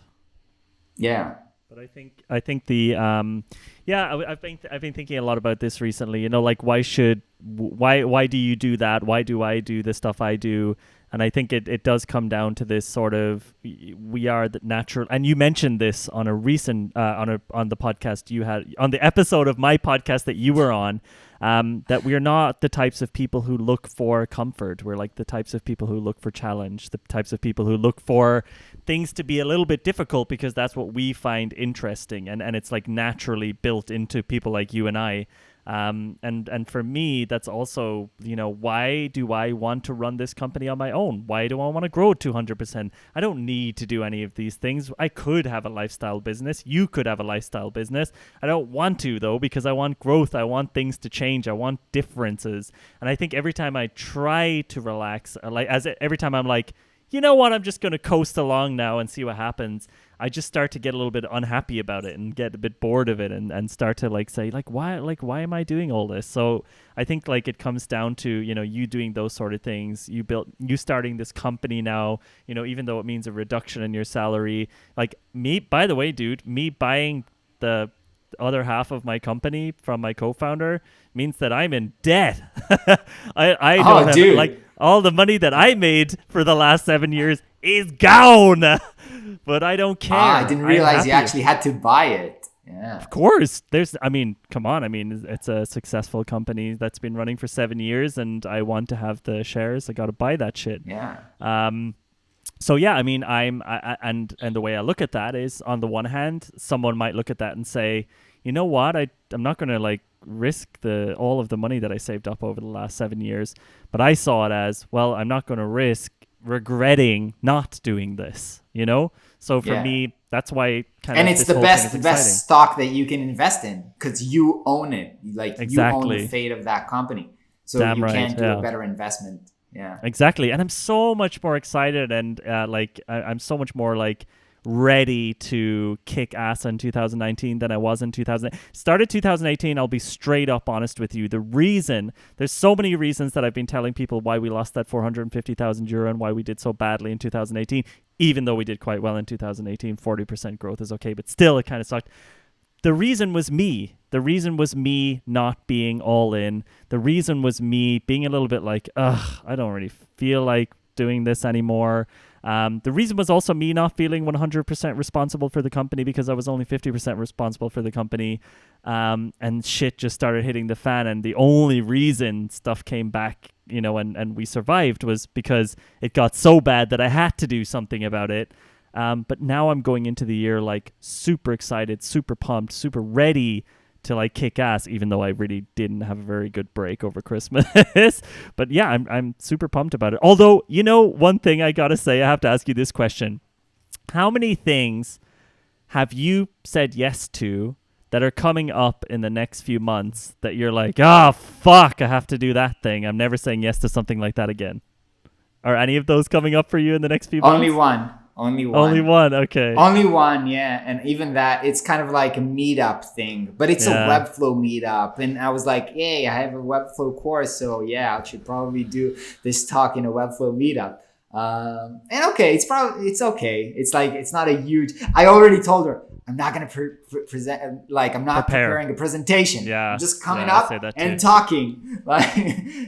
Yeah. But I think the I've been thinking a lot about this recently. Like why do you do that? Why do I do the stuff I do? And I think it does come down to this sort of, we are the natural, and you mentioned this on a recent on the podcast you had, on the episode of my podcast that you were on, that we are not the types of people who look for comfort. We're like the types of people who look for challenge, the types of people who look for things to be a little bit difficult because that's what we find interesting, and it's like naturally built into people like you and I. And for me, that's also, why do I want to run this company on my own? Why do I want to grow 200%? I don't need to do any of these things. I could have a lifestyle business. You could have a lifestyle business. I don't want to, though, because I want growth. I want things to change. I want differences. And I think every time I try to relax, every time I'm like, you know what, I'm just going to coast along now and see what happens, I just start to get a little bit unhappy about it and get a bit bored of it and start to say, why am I doing all this? So I think it comes down to, you doing those sort of things. You starting this company now, even though it means a reduction in your salary, by the way, dude, me buying the other half of my company from my co-founder means that I'm in debt. I don't have, dude. All the money that I made for the last 7 years is gone, but I don't care. I didn't realize you actually had to buy it. Yeah. Of course. Come on. It's a successful company that's been running for 7 years, and I want to have the shares. I got to buy that shit. Yeah. So yeah, I mean, and the way I look at that is, on the one hand, someone might look at that and say, you know what, I'm not going to like risk the all of the money that I saved up over the last 7 years, but I saw it as, well, I'm not going to risk regretting not doing this, you know. So for Yeah. me, that's why kind And of it's this whole thing is the exciting. best stock that you can invest in because you own it. Like you own the Exactly. fate of that company. So Damn you right. can't do a Yeah. better investment. Yeah. Exactly. And I'm so much more excited, and I'm so much more like ready to kick ass in 2019 than I was in 2000. Started 2018, I'll be straight up honest with you. There's so many reasons that I've been telling people why we lost that 450,000 euro and why we did so badly in 2018, even though we did quite well in 2018. 40% growth is okay, but still it kind of sucked. The reason was me. The reason was me not being all in. The reason was me being a little bit like, ugh, I don't really feel like doing this anymore. The reason was also me not feeling 100% responsible for the company, because I was only 50% responsible for the company. And shit just started hitting the fan. And the only reason stuff came back, you know, and we survived, was because it got so bad that I had to do something about it. But now I'm going into the year like super excited, super pumped, super ready to like kick ass, even though I really didn't have a very good break over Christmas. But yeah, I'm super pumped about it. Although, you know, one thing I gotta say, I have to ask you this question. How many things have you said yes to that are coming up in the next few months that you're like, oh, fuck, I have to do that thing. I'm never saying yes to something like that again. Are any of those coming up for you in the next few Only months? one. Only Only one. one. Okay. Only one, yeah. And even that, it's kind of like a meetup thing, but it's a Yeah. Webflow meetup. And I was like, hey, I have a Webflow course. So yeah, I should probably do this talk in a Webflow meetup. And okay, it's okay. It's like, it's not a huge, I already told her, I'm not going to present, like, I'm not Prepare. preparing a presentation. Yeah. I'm just coming Yeah, I up say that and too. talking. Like,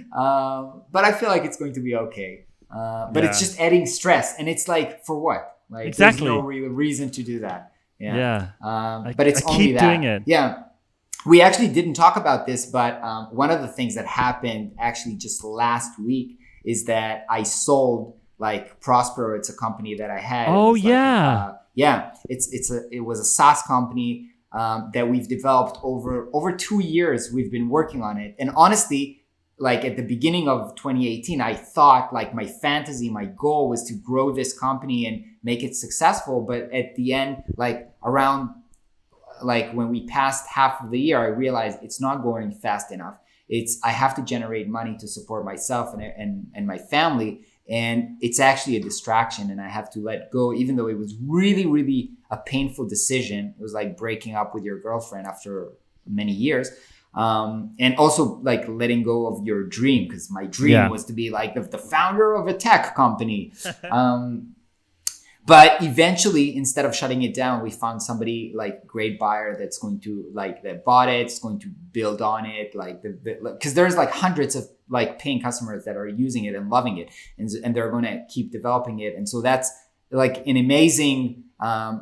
but I feel like it's going to be okay. But it's Yeah. just adding stress, and it's like, for what? Like, Exactly. there's no real reason to do that. Yeah. Yeah. But it's I only keep that. doing it. Yeah. We actually didn't talk about this, but one of the things that happened actually just last week is that I sold like Prospero. It's a company that I had. Oh, It was yeah. yeah. It was a SaaS company that we've developed over 2 years. We've been working on it, and honestly, like at the beginning of 2018, I thought like my fantasy, my goal was to grow this company and make it successful. But at the end, like around like when we passed half of the year, I realized it's not going fast enough. I have to generate money to support myself and my family. And it's actually a distraction, and I have to let go, even though it was really, really a painful decision. It was like breaking up with your girlfriend after many years. And also like letting go of your dream, because my dream was to be like the founder of a tech company. But eventually, instead of shutting it down, we found somebody like great buyer that's going to like that bought it, it's going to build on it, like because there's like hundreds of like paying customers that are using it and loving it, and they're going to keep developing it, and so that's like an amazing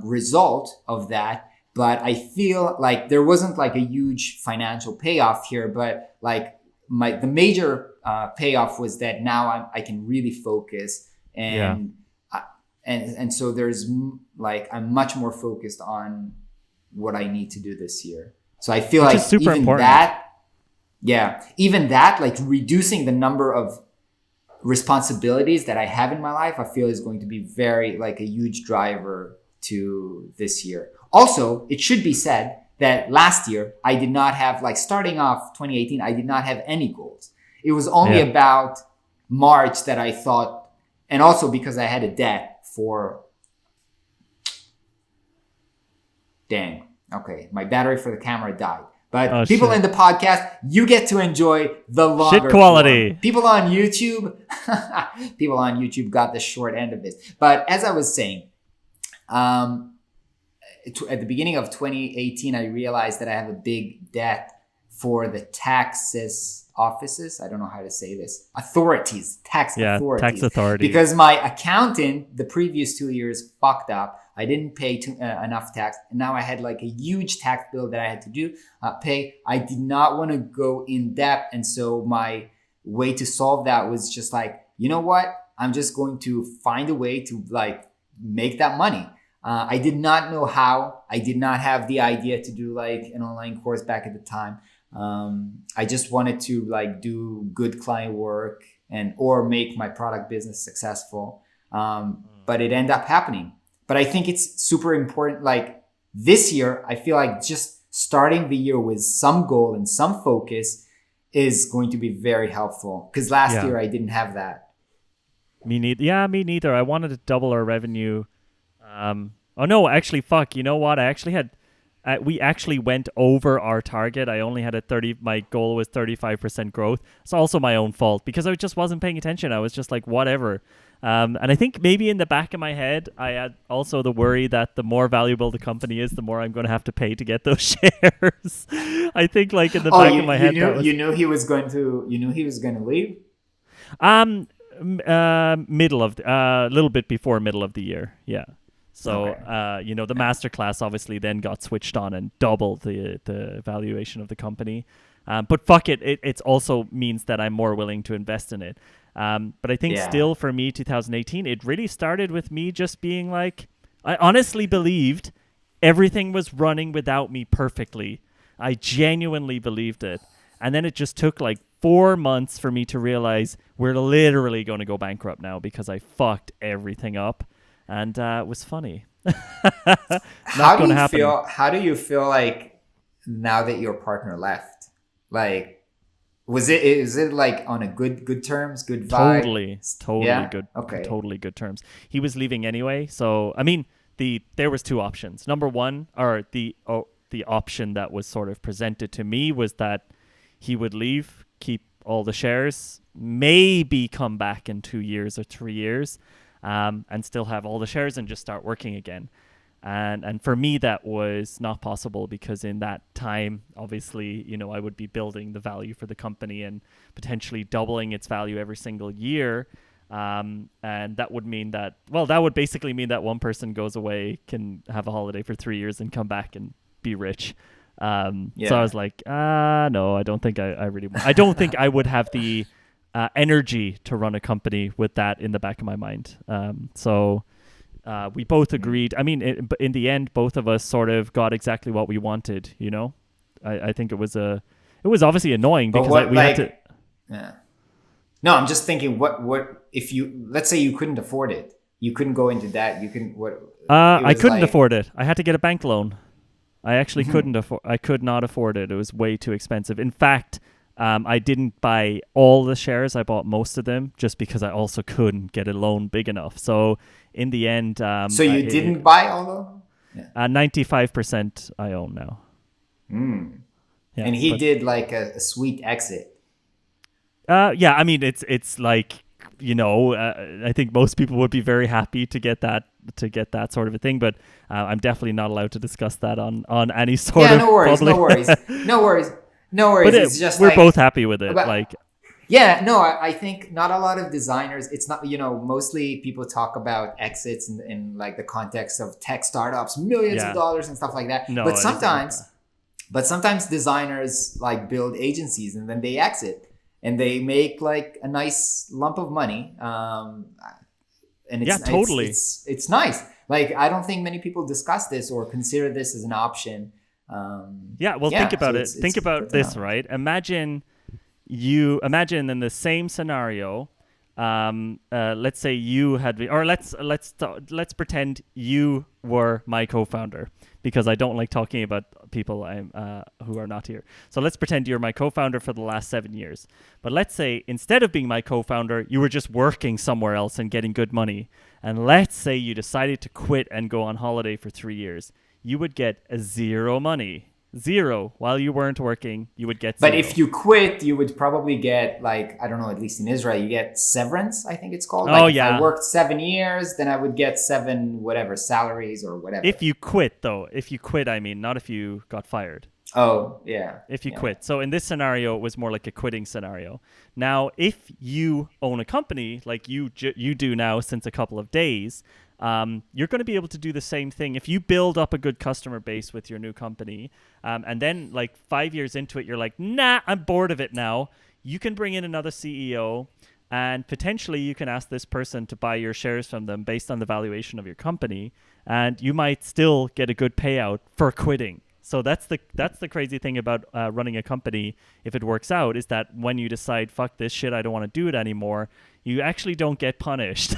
result of that. But I feel like there wasn't like a huge financial payoff here, but like the major payoff was that now I can really focus and. And so there's like, I'm much more focused on what I need to do this year. So I feel Which like is super even important. even that, like reducing the number of responsibilities that I have in my life, I feel is going to be very like a huge driver to this year. Also, it should be said that last year I did not have, like starting off 2018, I did not have any goals. It was only about March that I thought, and also because I had a debt for, dang, okay, my battery for the camera died. But people in the podcast, you get to enjoy the longer shit quality form. People on YouTube got the short end of this. But as I was saying, at the beginning of 2018, I realized that I have a big debt for the taxes offices. I don't know how to say this. Authorities, tax authorities. Tax authorities. Because my accountant the previous 2 years fucked up. I didn't pay enough tax. And now I had like a huge tax bill that I had to pay. I did not want to go in depth. And so my way to solve that was just like, you know what? I'm just going to find a way to like make that money. I did not know how. I did not have the idea to do like an online course back at the time. I just wanted to like do good client work and or make my product business successful. But it ended up happening. But I think it's super important. Like this year, I feel like just starting the year with some goal and some focus is going to be very helpful. Because last year I didn't have that. Me neither. Yeah, me neither. I wanted to double our revenue. Oh no, actually, fuck. You know what? I actually had. We actually went over our target. I only had my goal was 35% growth. It's also my own fault because I just wasn't paying attention. I was just like, whatever. And I think maybe in the back of my head, I had also the worry that the more valuable the company is, the more I'm going to have to pay to get those shares. I think like in the back of my head. You knew he was going to leave? Middle of a little bit before middle of the year. Yeah. So, okay. The masterclass obviously then got switched on and doubled the valuation of the company. But fuck it. It also means that I'm more willing to invest in it. But I think still for me, 2018, it really started with me just being like, I honestly believed everything was running without me perfectly. I genuinely believed it. And then it just took like 4 months for me to realize we're literally going to go bankrupt now because I fucked everything up. And it was funny. How do you feel like now that your partner left? Like, is it like on a good terms, good vibe? Totally good. Okay. Totally good terms. He was leaving anyway. So, I mean, there was two options. Number one, or the option that was sort of presented to me was that he would leave, keep all the shares, maybe come back in 2 years or 3 years. And still have all the shares and just start working again. And for me, that was not possible because in that time, obviously, I would be building the value for the company and potentially doubling its value every single year. And that would mean that would basically mean that one person goes away, can have a holiday for 3 years and come back and be rich. So I was like, no, I don't think I really want. I don't think I would have the energy to run a company with that in the back of my mind. So we both agreed. I mean, in the end, both of us sort of got exactly what we wanted. I think it was obviously annoying because we had to. Yeah. No, I'm just thinking, what if let's say you couldn't afford it, you couldn't go into that, you couldn't what? I couldn't afford it. I had to get a bank loan. I actually couldn't afford. I could not afford it. It was way too expensive. In fact. I didn't buy all the shares. I bought most of them just because I also couldn't get a loan big enough. So in the end... so you didn't buy all of them? 95% I own now. Yeah, and he did like a sweet exit. Yeah, I mean, it's like, I think most people would be very happy to get that sort of a thing, but I'm definitely not allowed to discuss that on any sort of public... No worries. But it's just we're both happy with it. I think not a lot of designers. It's not mostly people talk about exits in like the context of tech startups, millions of dollars and stuff like that. No, but sometimes designers like build agencies and then they exit and they make like a nice lump of money. And it's nice. Like I don't think many people discuss this or consider this as an option. Think about it. Think about this, right? Imagine in the same scenario. Let's say you had, or let's pretend you were my co-founder, because I don't like talking about people who are not here. So let's pretend you're my co-founder for the last 7 years. But let's say instead of being my co-founder, you were just working somewhere else and getting good money. And let's say you decided to quit and go on holiday for 3 years. You would get zero money. Zero. While you weren't working, you would get zero. But if you quit, you would probably get, like, I don't know, at least in Israel, you get severance, I think it's called. If I worked 7 years, then I would get 7 whatever salaries or whatever. If you quit, though. If you quit, I mean, not if you got fired. Oh, yeah. If you quit. So in this scenario, it was more like a quitting scenario. Now, if you own a company like you do now since a couple of days, you're going to be able to do the same thing. If you build up a good customer base with your new company, and then like 5 years into it, you're like, nah, I'm bored of it now. You can bring in another CEO. And potentially you can ask this person to buy your shares from them based on the valuation of your company, and you might still get a good payout for quitting. So that's the crazy thing about running a company. If it works out, is that when you decide, fuck this shit, I don't want to do it anymore, you actually don't get punished.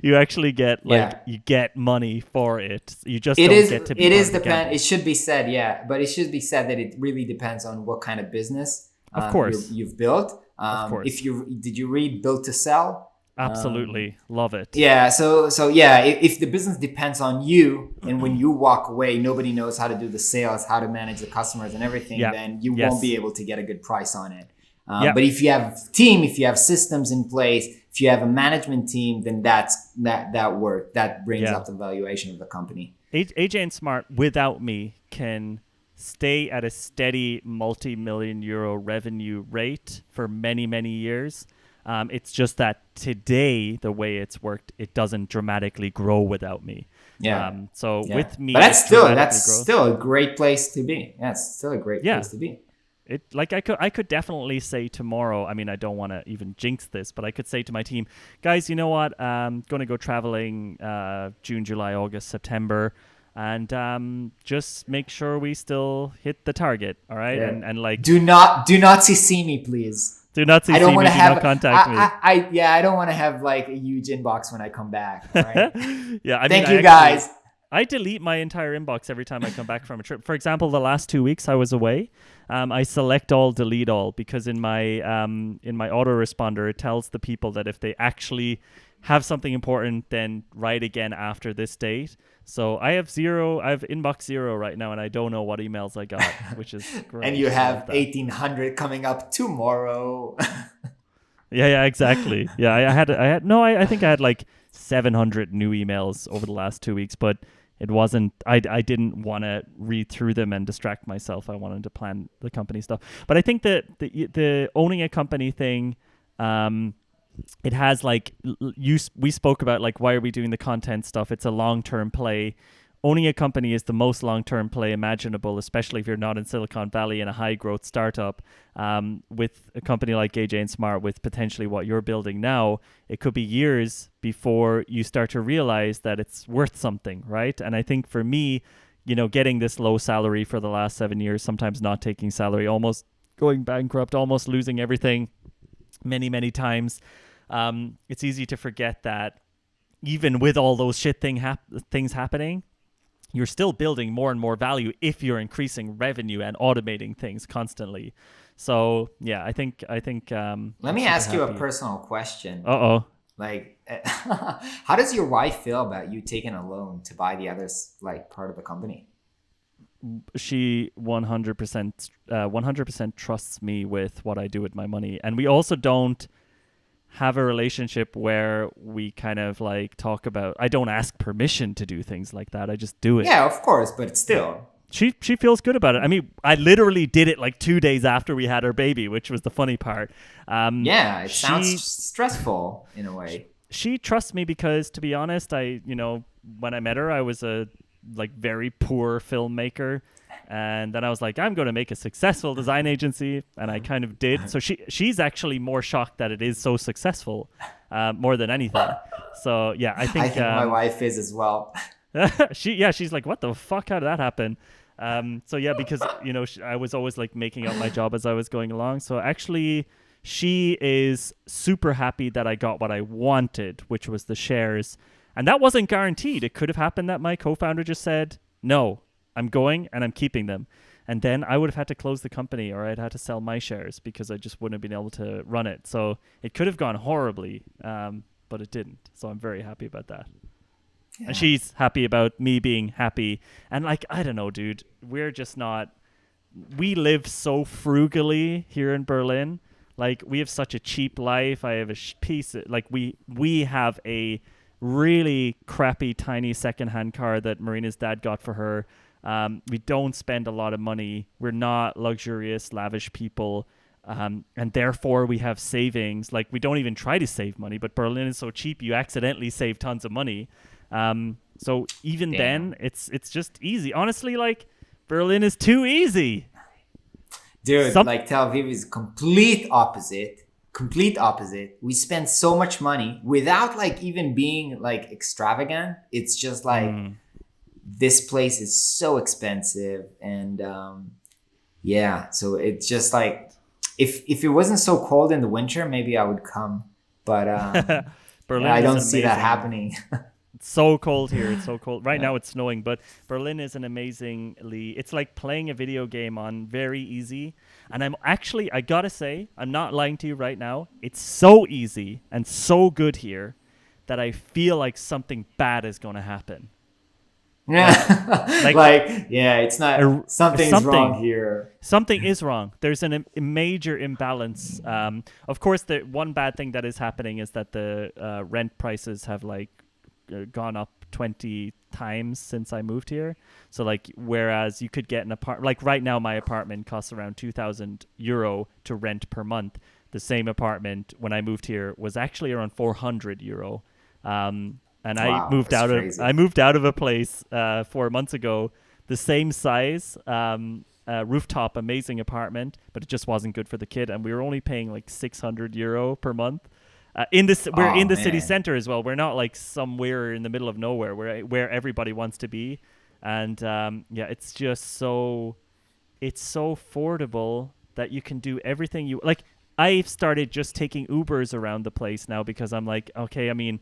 You actually get you get money for it. You just don't get to be it part is of the depend gamble. it should be said, yeah, but it should be said that it really depends on what kind of business Of course. you've built. Of course. If you did you read Built to Sell? Absolutely. Love it. Yeah, so yeah, if the business depends on you, and when you walk away, nobody knows how to do the sales, how to manage the customers and everything, then you won't be able to get a good price on it. But if you have team, if you have systems in place, if you have a management team, then that brings up the valuation of the company. aj&smart without me can stay at a steady multi-million euro revenue rate for many, many years. It's just that today, the way it's worked, it doesn't dramatically grow without me. With me, but that's still a great place to be. Yeah, it's still a great place to be. I could definitely say tomorrow. I mean, I don't want to even jinx this, but I could say to my team, guys, you know what? I'm going to go traveling June, July, August, September, and just make sure we still hit the target. All right, and like do not CC me, please. Do not CC me. Do not contact me. I don't want to have like a huge inbox when I come back. Right? Thank you guys. I delete my entire inbox every time I come back from a trip. For example, the last 2 weeks I was away, I select all, delete all, because in my autoresponder, it tells the people that if they actually have something important, then write again after this date. So I have inbox 0 right now, and I don't know what emails I got, which is great. And you have 1,800 coming up tomorrow. Yeah, exactly. Yeah, I think I had like 700 new emails over the last 2 weeks, but it wasn't, I didn't want to read through them and distract myself. I wanted to plan the company stuff. But I think that the owning a company thing, it has like, we spoke about like, why are we doing the content stuff? It's a long-term play. Owning a company is the most long-term play imaginable, especially if you're not in Silicon Valley in a high-growth startup. With a company like aj&smart, with potentially what you're building now, it could be years before you start to realize that it's worth something, right? And I think for me, getting this low salary for the last 7 years, sometimes not taking salary, almost going bankrupt, almost losing everything many, many times, it's easy to forget that even with all those things happening, you're still building more and more value if you're increasing revenue and automating things constantly. So yeah, I think. Let me ask you a personal question. Like, how does your wife feel about you taking a loan to buy the others, like part of the company? She 100% trusts me with what I do with my money, and we also don't have a relationship where we kind of like talk about, I don't ask permission to do things like that. I just do it. Yeah, of course, but still. She feels good about it. I mean, I literally did it like 2 days after we had our baby, which was the funny part. It sounds stressful in a way. She trusts me because, to be honest, when I met her, I was a like very poor filmmaker. And then I was like, I'm going to make a successful design agency. And I kind of did. So she's actually more shocked that it is so successful, more than anything. So, yeah, I think my wife is as well. She's like, what the fuck? How did that happen? Because, I was always like making up my job as I was going along. So actually, she is super happy that I got what I wanted, which was the shares. And that wasn't guaranteed. It could have happened that my co-founder just said, no, I'm going and I'm keeping them. And then I would have had to close the company, or I'd had to sell my shares because I just wouldn't have been able to run it. So it could have gone horribly, but it didn't. So I'm very happy about that. Yeah. And she's happy about me being happy. And like, I don't know, dude, we live so frugally here in Berlin. Like, we have such a cheap life. I have a piece, like we have a really crappy, tiny secondhand car that Marina's dad got for her. We don't spend a lot of money. We're not luxurious, lavish people. And therefore we have savings. Like, we don't even try to save money, but Berlin is so cheap, you accidentally save tons of money. So even then, it's just easy. Honestly, like, Berlin is too easy. Dude, like Tel Aviv is complete opposite. complete opposite. We spend so much money without like even being like extravagant. It's just like this place is so expensive, and so it's just like if it wasn't so cold in the winter, maybe I would come, but Berlin I is don't see that amazing. happening. It's so cold here. It's so cold. Right now it's snowing, but Berlin is an amazingly, it's like playing a video game on very easy. And I gotta say, I'm not lying to you right now. It's so easy and so good here that I feel like something bad is going to happen. It's not, something's wrong here. Something is wrong. There's a major imbalance. Of course, the one bad thing that is happening is that the rent prices have like gone up 20 times since I moved here. So like, whereas you could get an apartment, like right now my apartment costs around €2,000 to rent per month. The same apartment when I moved here was actually around €400. And Wow, I moved that's crazy. out of a place 4 months ago, the same size, rooftop, amazing apartment, but it just wasn't good for the kid, and we were only paying like €600 per month. We're in the city center as well. We're not like somewhere in the middle of nowhere where everybody wants to be, and it's just so affordable that you can do everything you like. I've started just taking Ubers around the place now because I'm like, okay, I mean,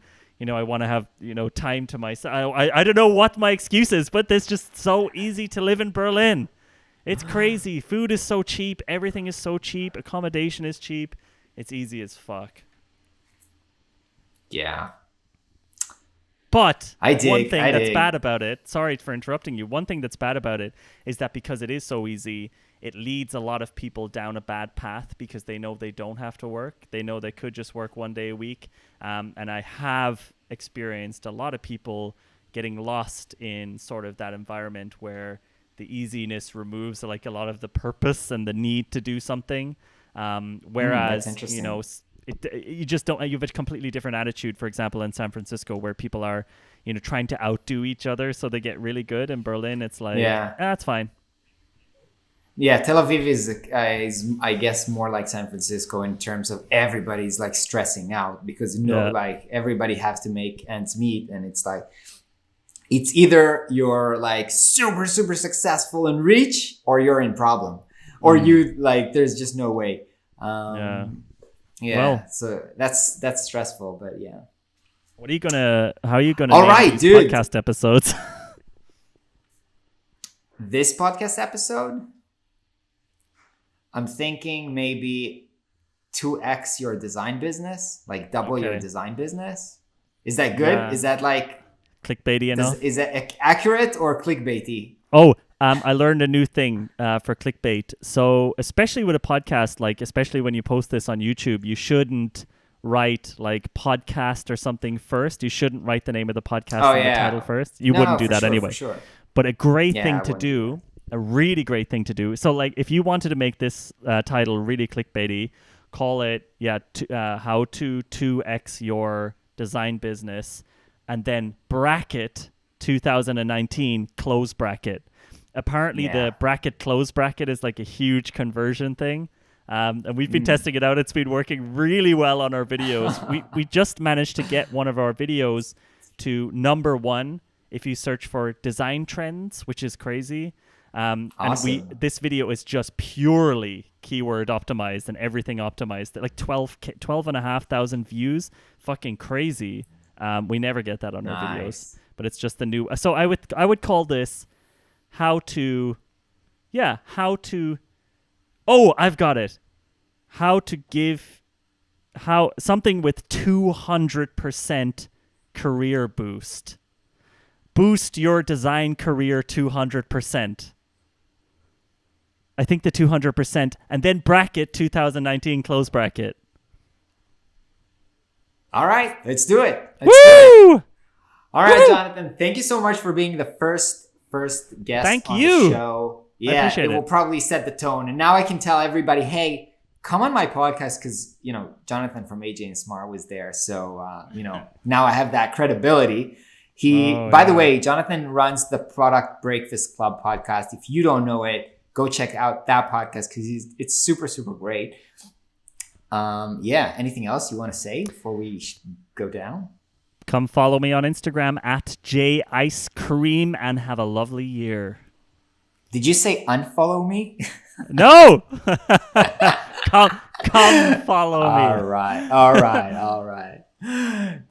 I want to have time to myself. I don't know what my excuse is, but it's just so easy to live in Berlin. It's crazy. Food is so cheap. Everything is so cheap. Accommodation is cheap. It's easy as fuck. Yeah. But one thing that's bad about it, sorry for interrupting you, one thing that's bad about it is that because it is so easy, it leads a lot of people down a bad path because they know they don't have to work. They know they could just work 1 day a week. And I have experienced a lot of people getting lost in sort of that environment where the easiness removes like a lot of the purpose and the need to do something. Whereas, you just don't. You have a completely different attitude. For example, in San Francisco, where people are, trying to outdo each other, so they get really good. In Berlin, it's like, it's fine. Yeah, Tel Aviv is I guess more like San Francisco in terms of everybody's like stressing out because like everybody has to make ends meet, and it's like it's either you're like super successful and rich, or you're in problem, or you like there's just no way. Well, so that's stressful, but yeah. How are you gonna All name right, these dude. podcast episodes? This podcast episode, I'm thinking maybe 2x your design business, like double your design business. Is that good? Yeah. Is that like clickbaity enough? Is that accurate or clickbaity? Oh, I learned a new thing for clickbait. So especially with a podcast, like especially when you post this on YouTube, you shouldn't write like podcast or something first. You shouldn't write the name of the podcast in the title first. You wouldn't do that anyway. Sure. But a great thing to do, a really great thing to do. So like if you wanted to make this title really clickbaity, call it how to 2x your design business, and then bracket 2019 close bracket. Apparently the bracket close bracket is like a huge conversion thing. And we've been testing it out. It's been working really well on our videos. we just managed to get one of our videos to number 1 if you search for design trends, which is crazy. Awesome. And this video is just purely keyword optimized and everything optimized. Like 12,500 views. Fucking crazy. We never get that on our videos, but it's just the new. So I would call this how to. Oh, I've got it. How something with 200% career boost. Boost your design career 200%. I think the 200%, and then bracket 2019 close bracket. All right, let's do it. Woo! All right, Jonathan, thank you so much for being the first guest on the show. Yeah, it will probably set the tone. And now I can tell everybody, hey, come on my podcast because, Jonathan from aj&smart was there. So, now I have that credibility. By the way, Jonathan runs the Product Breakfast Club podcast. If you don't know it, go check out that podcast because it's super, super great. Yeah, anything else you want to say before we go down? Come follow me on Instagram at @jicecream and have a lovely year. Did you say unfollow me? No! come follow me. All right.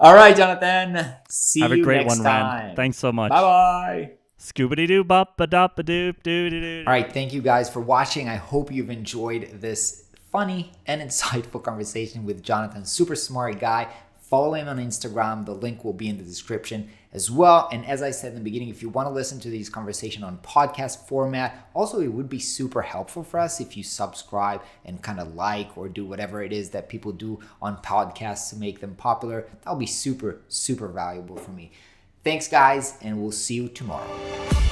All right, Jonathan. See Have a you great next one, time. Rand. Thanks so much. Bye-bye. Scoobity doo bop ba dop ba doop doo doo doo. All right, thank you guys for watching. I hope you've enjoyed this funny and insightful conversation with Jonathan. Super smart guy. Follow him on Instagram. The link will be in the description as well. And as I said in the beginning, if you want to listen to these conversations on podcast format, also it would be super helpful for us if you subscribe and kind of like or do whatever it is that people do on podcasts to make them popular. That'll be super, super valuable for me. Thanks, guys, and we'll see you tomorrow.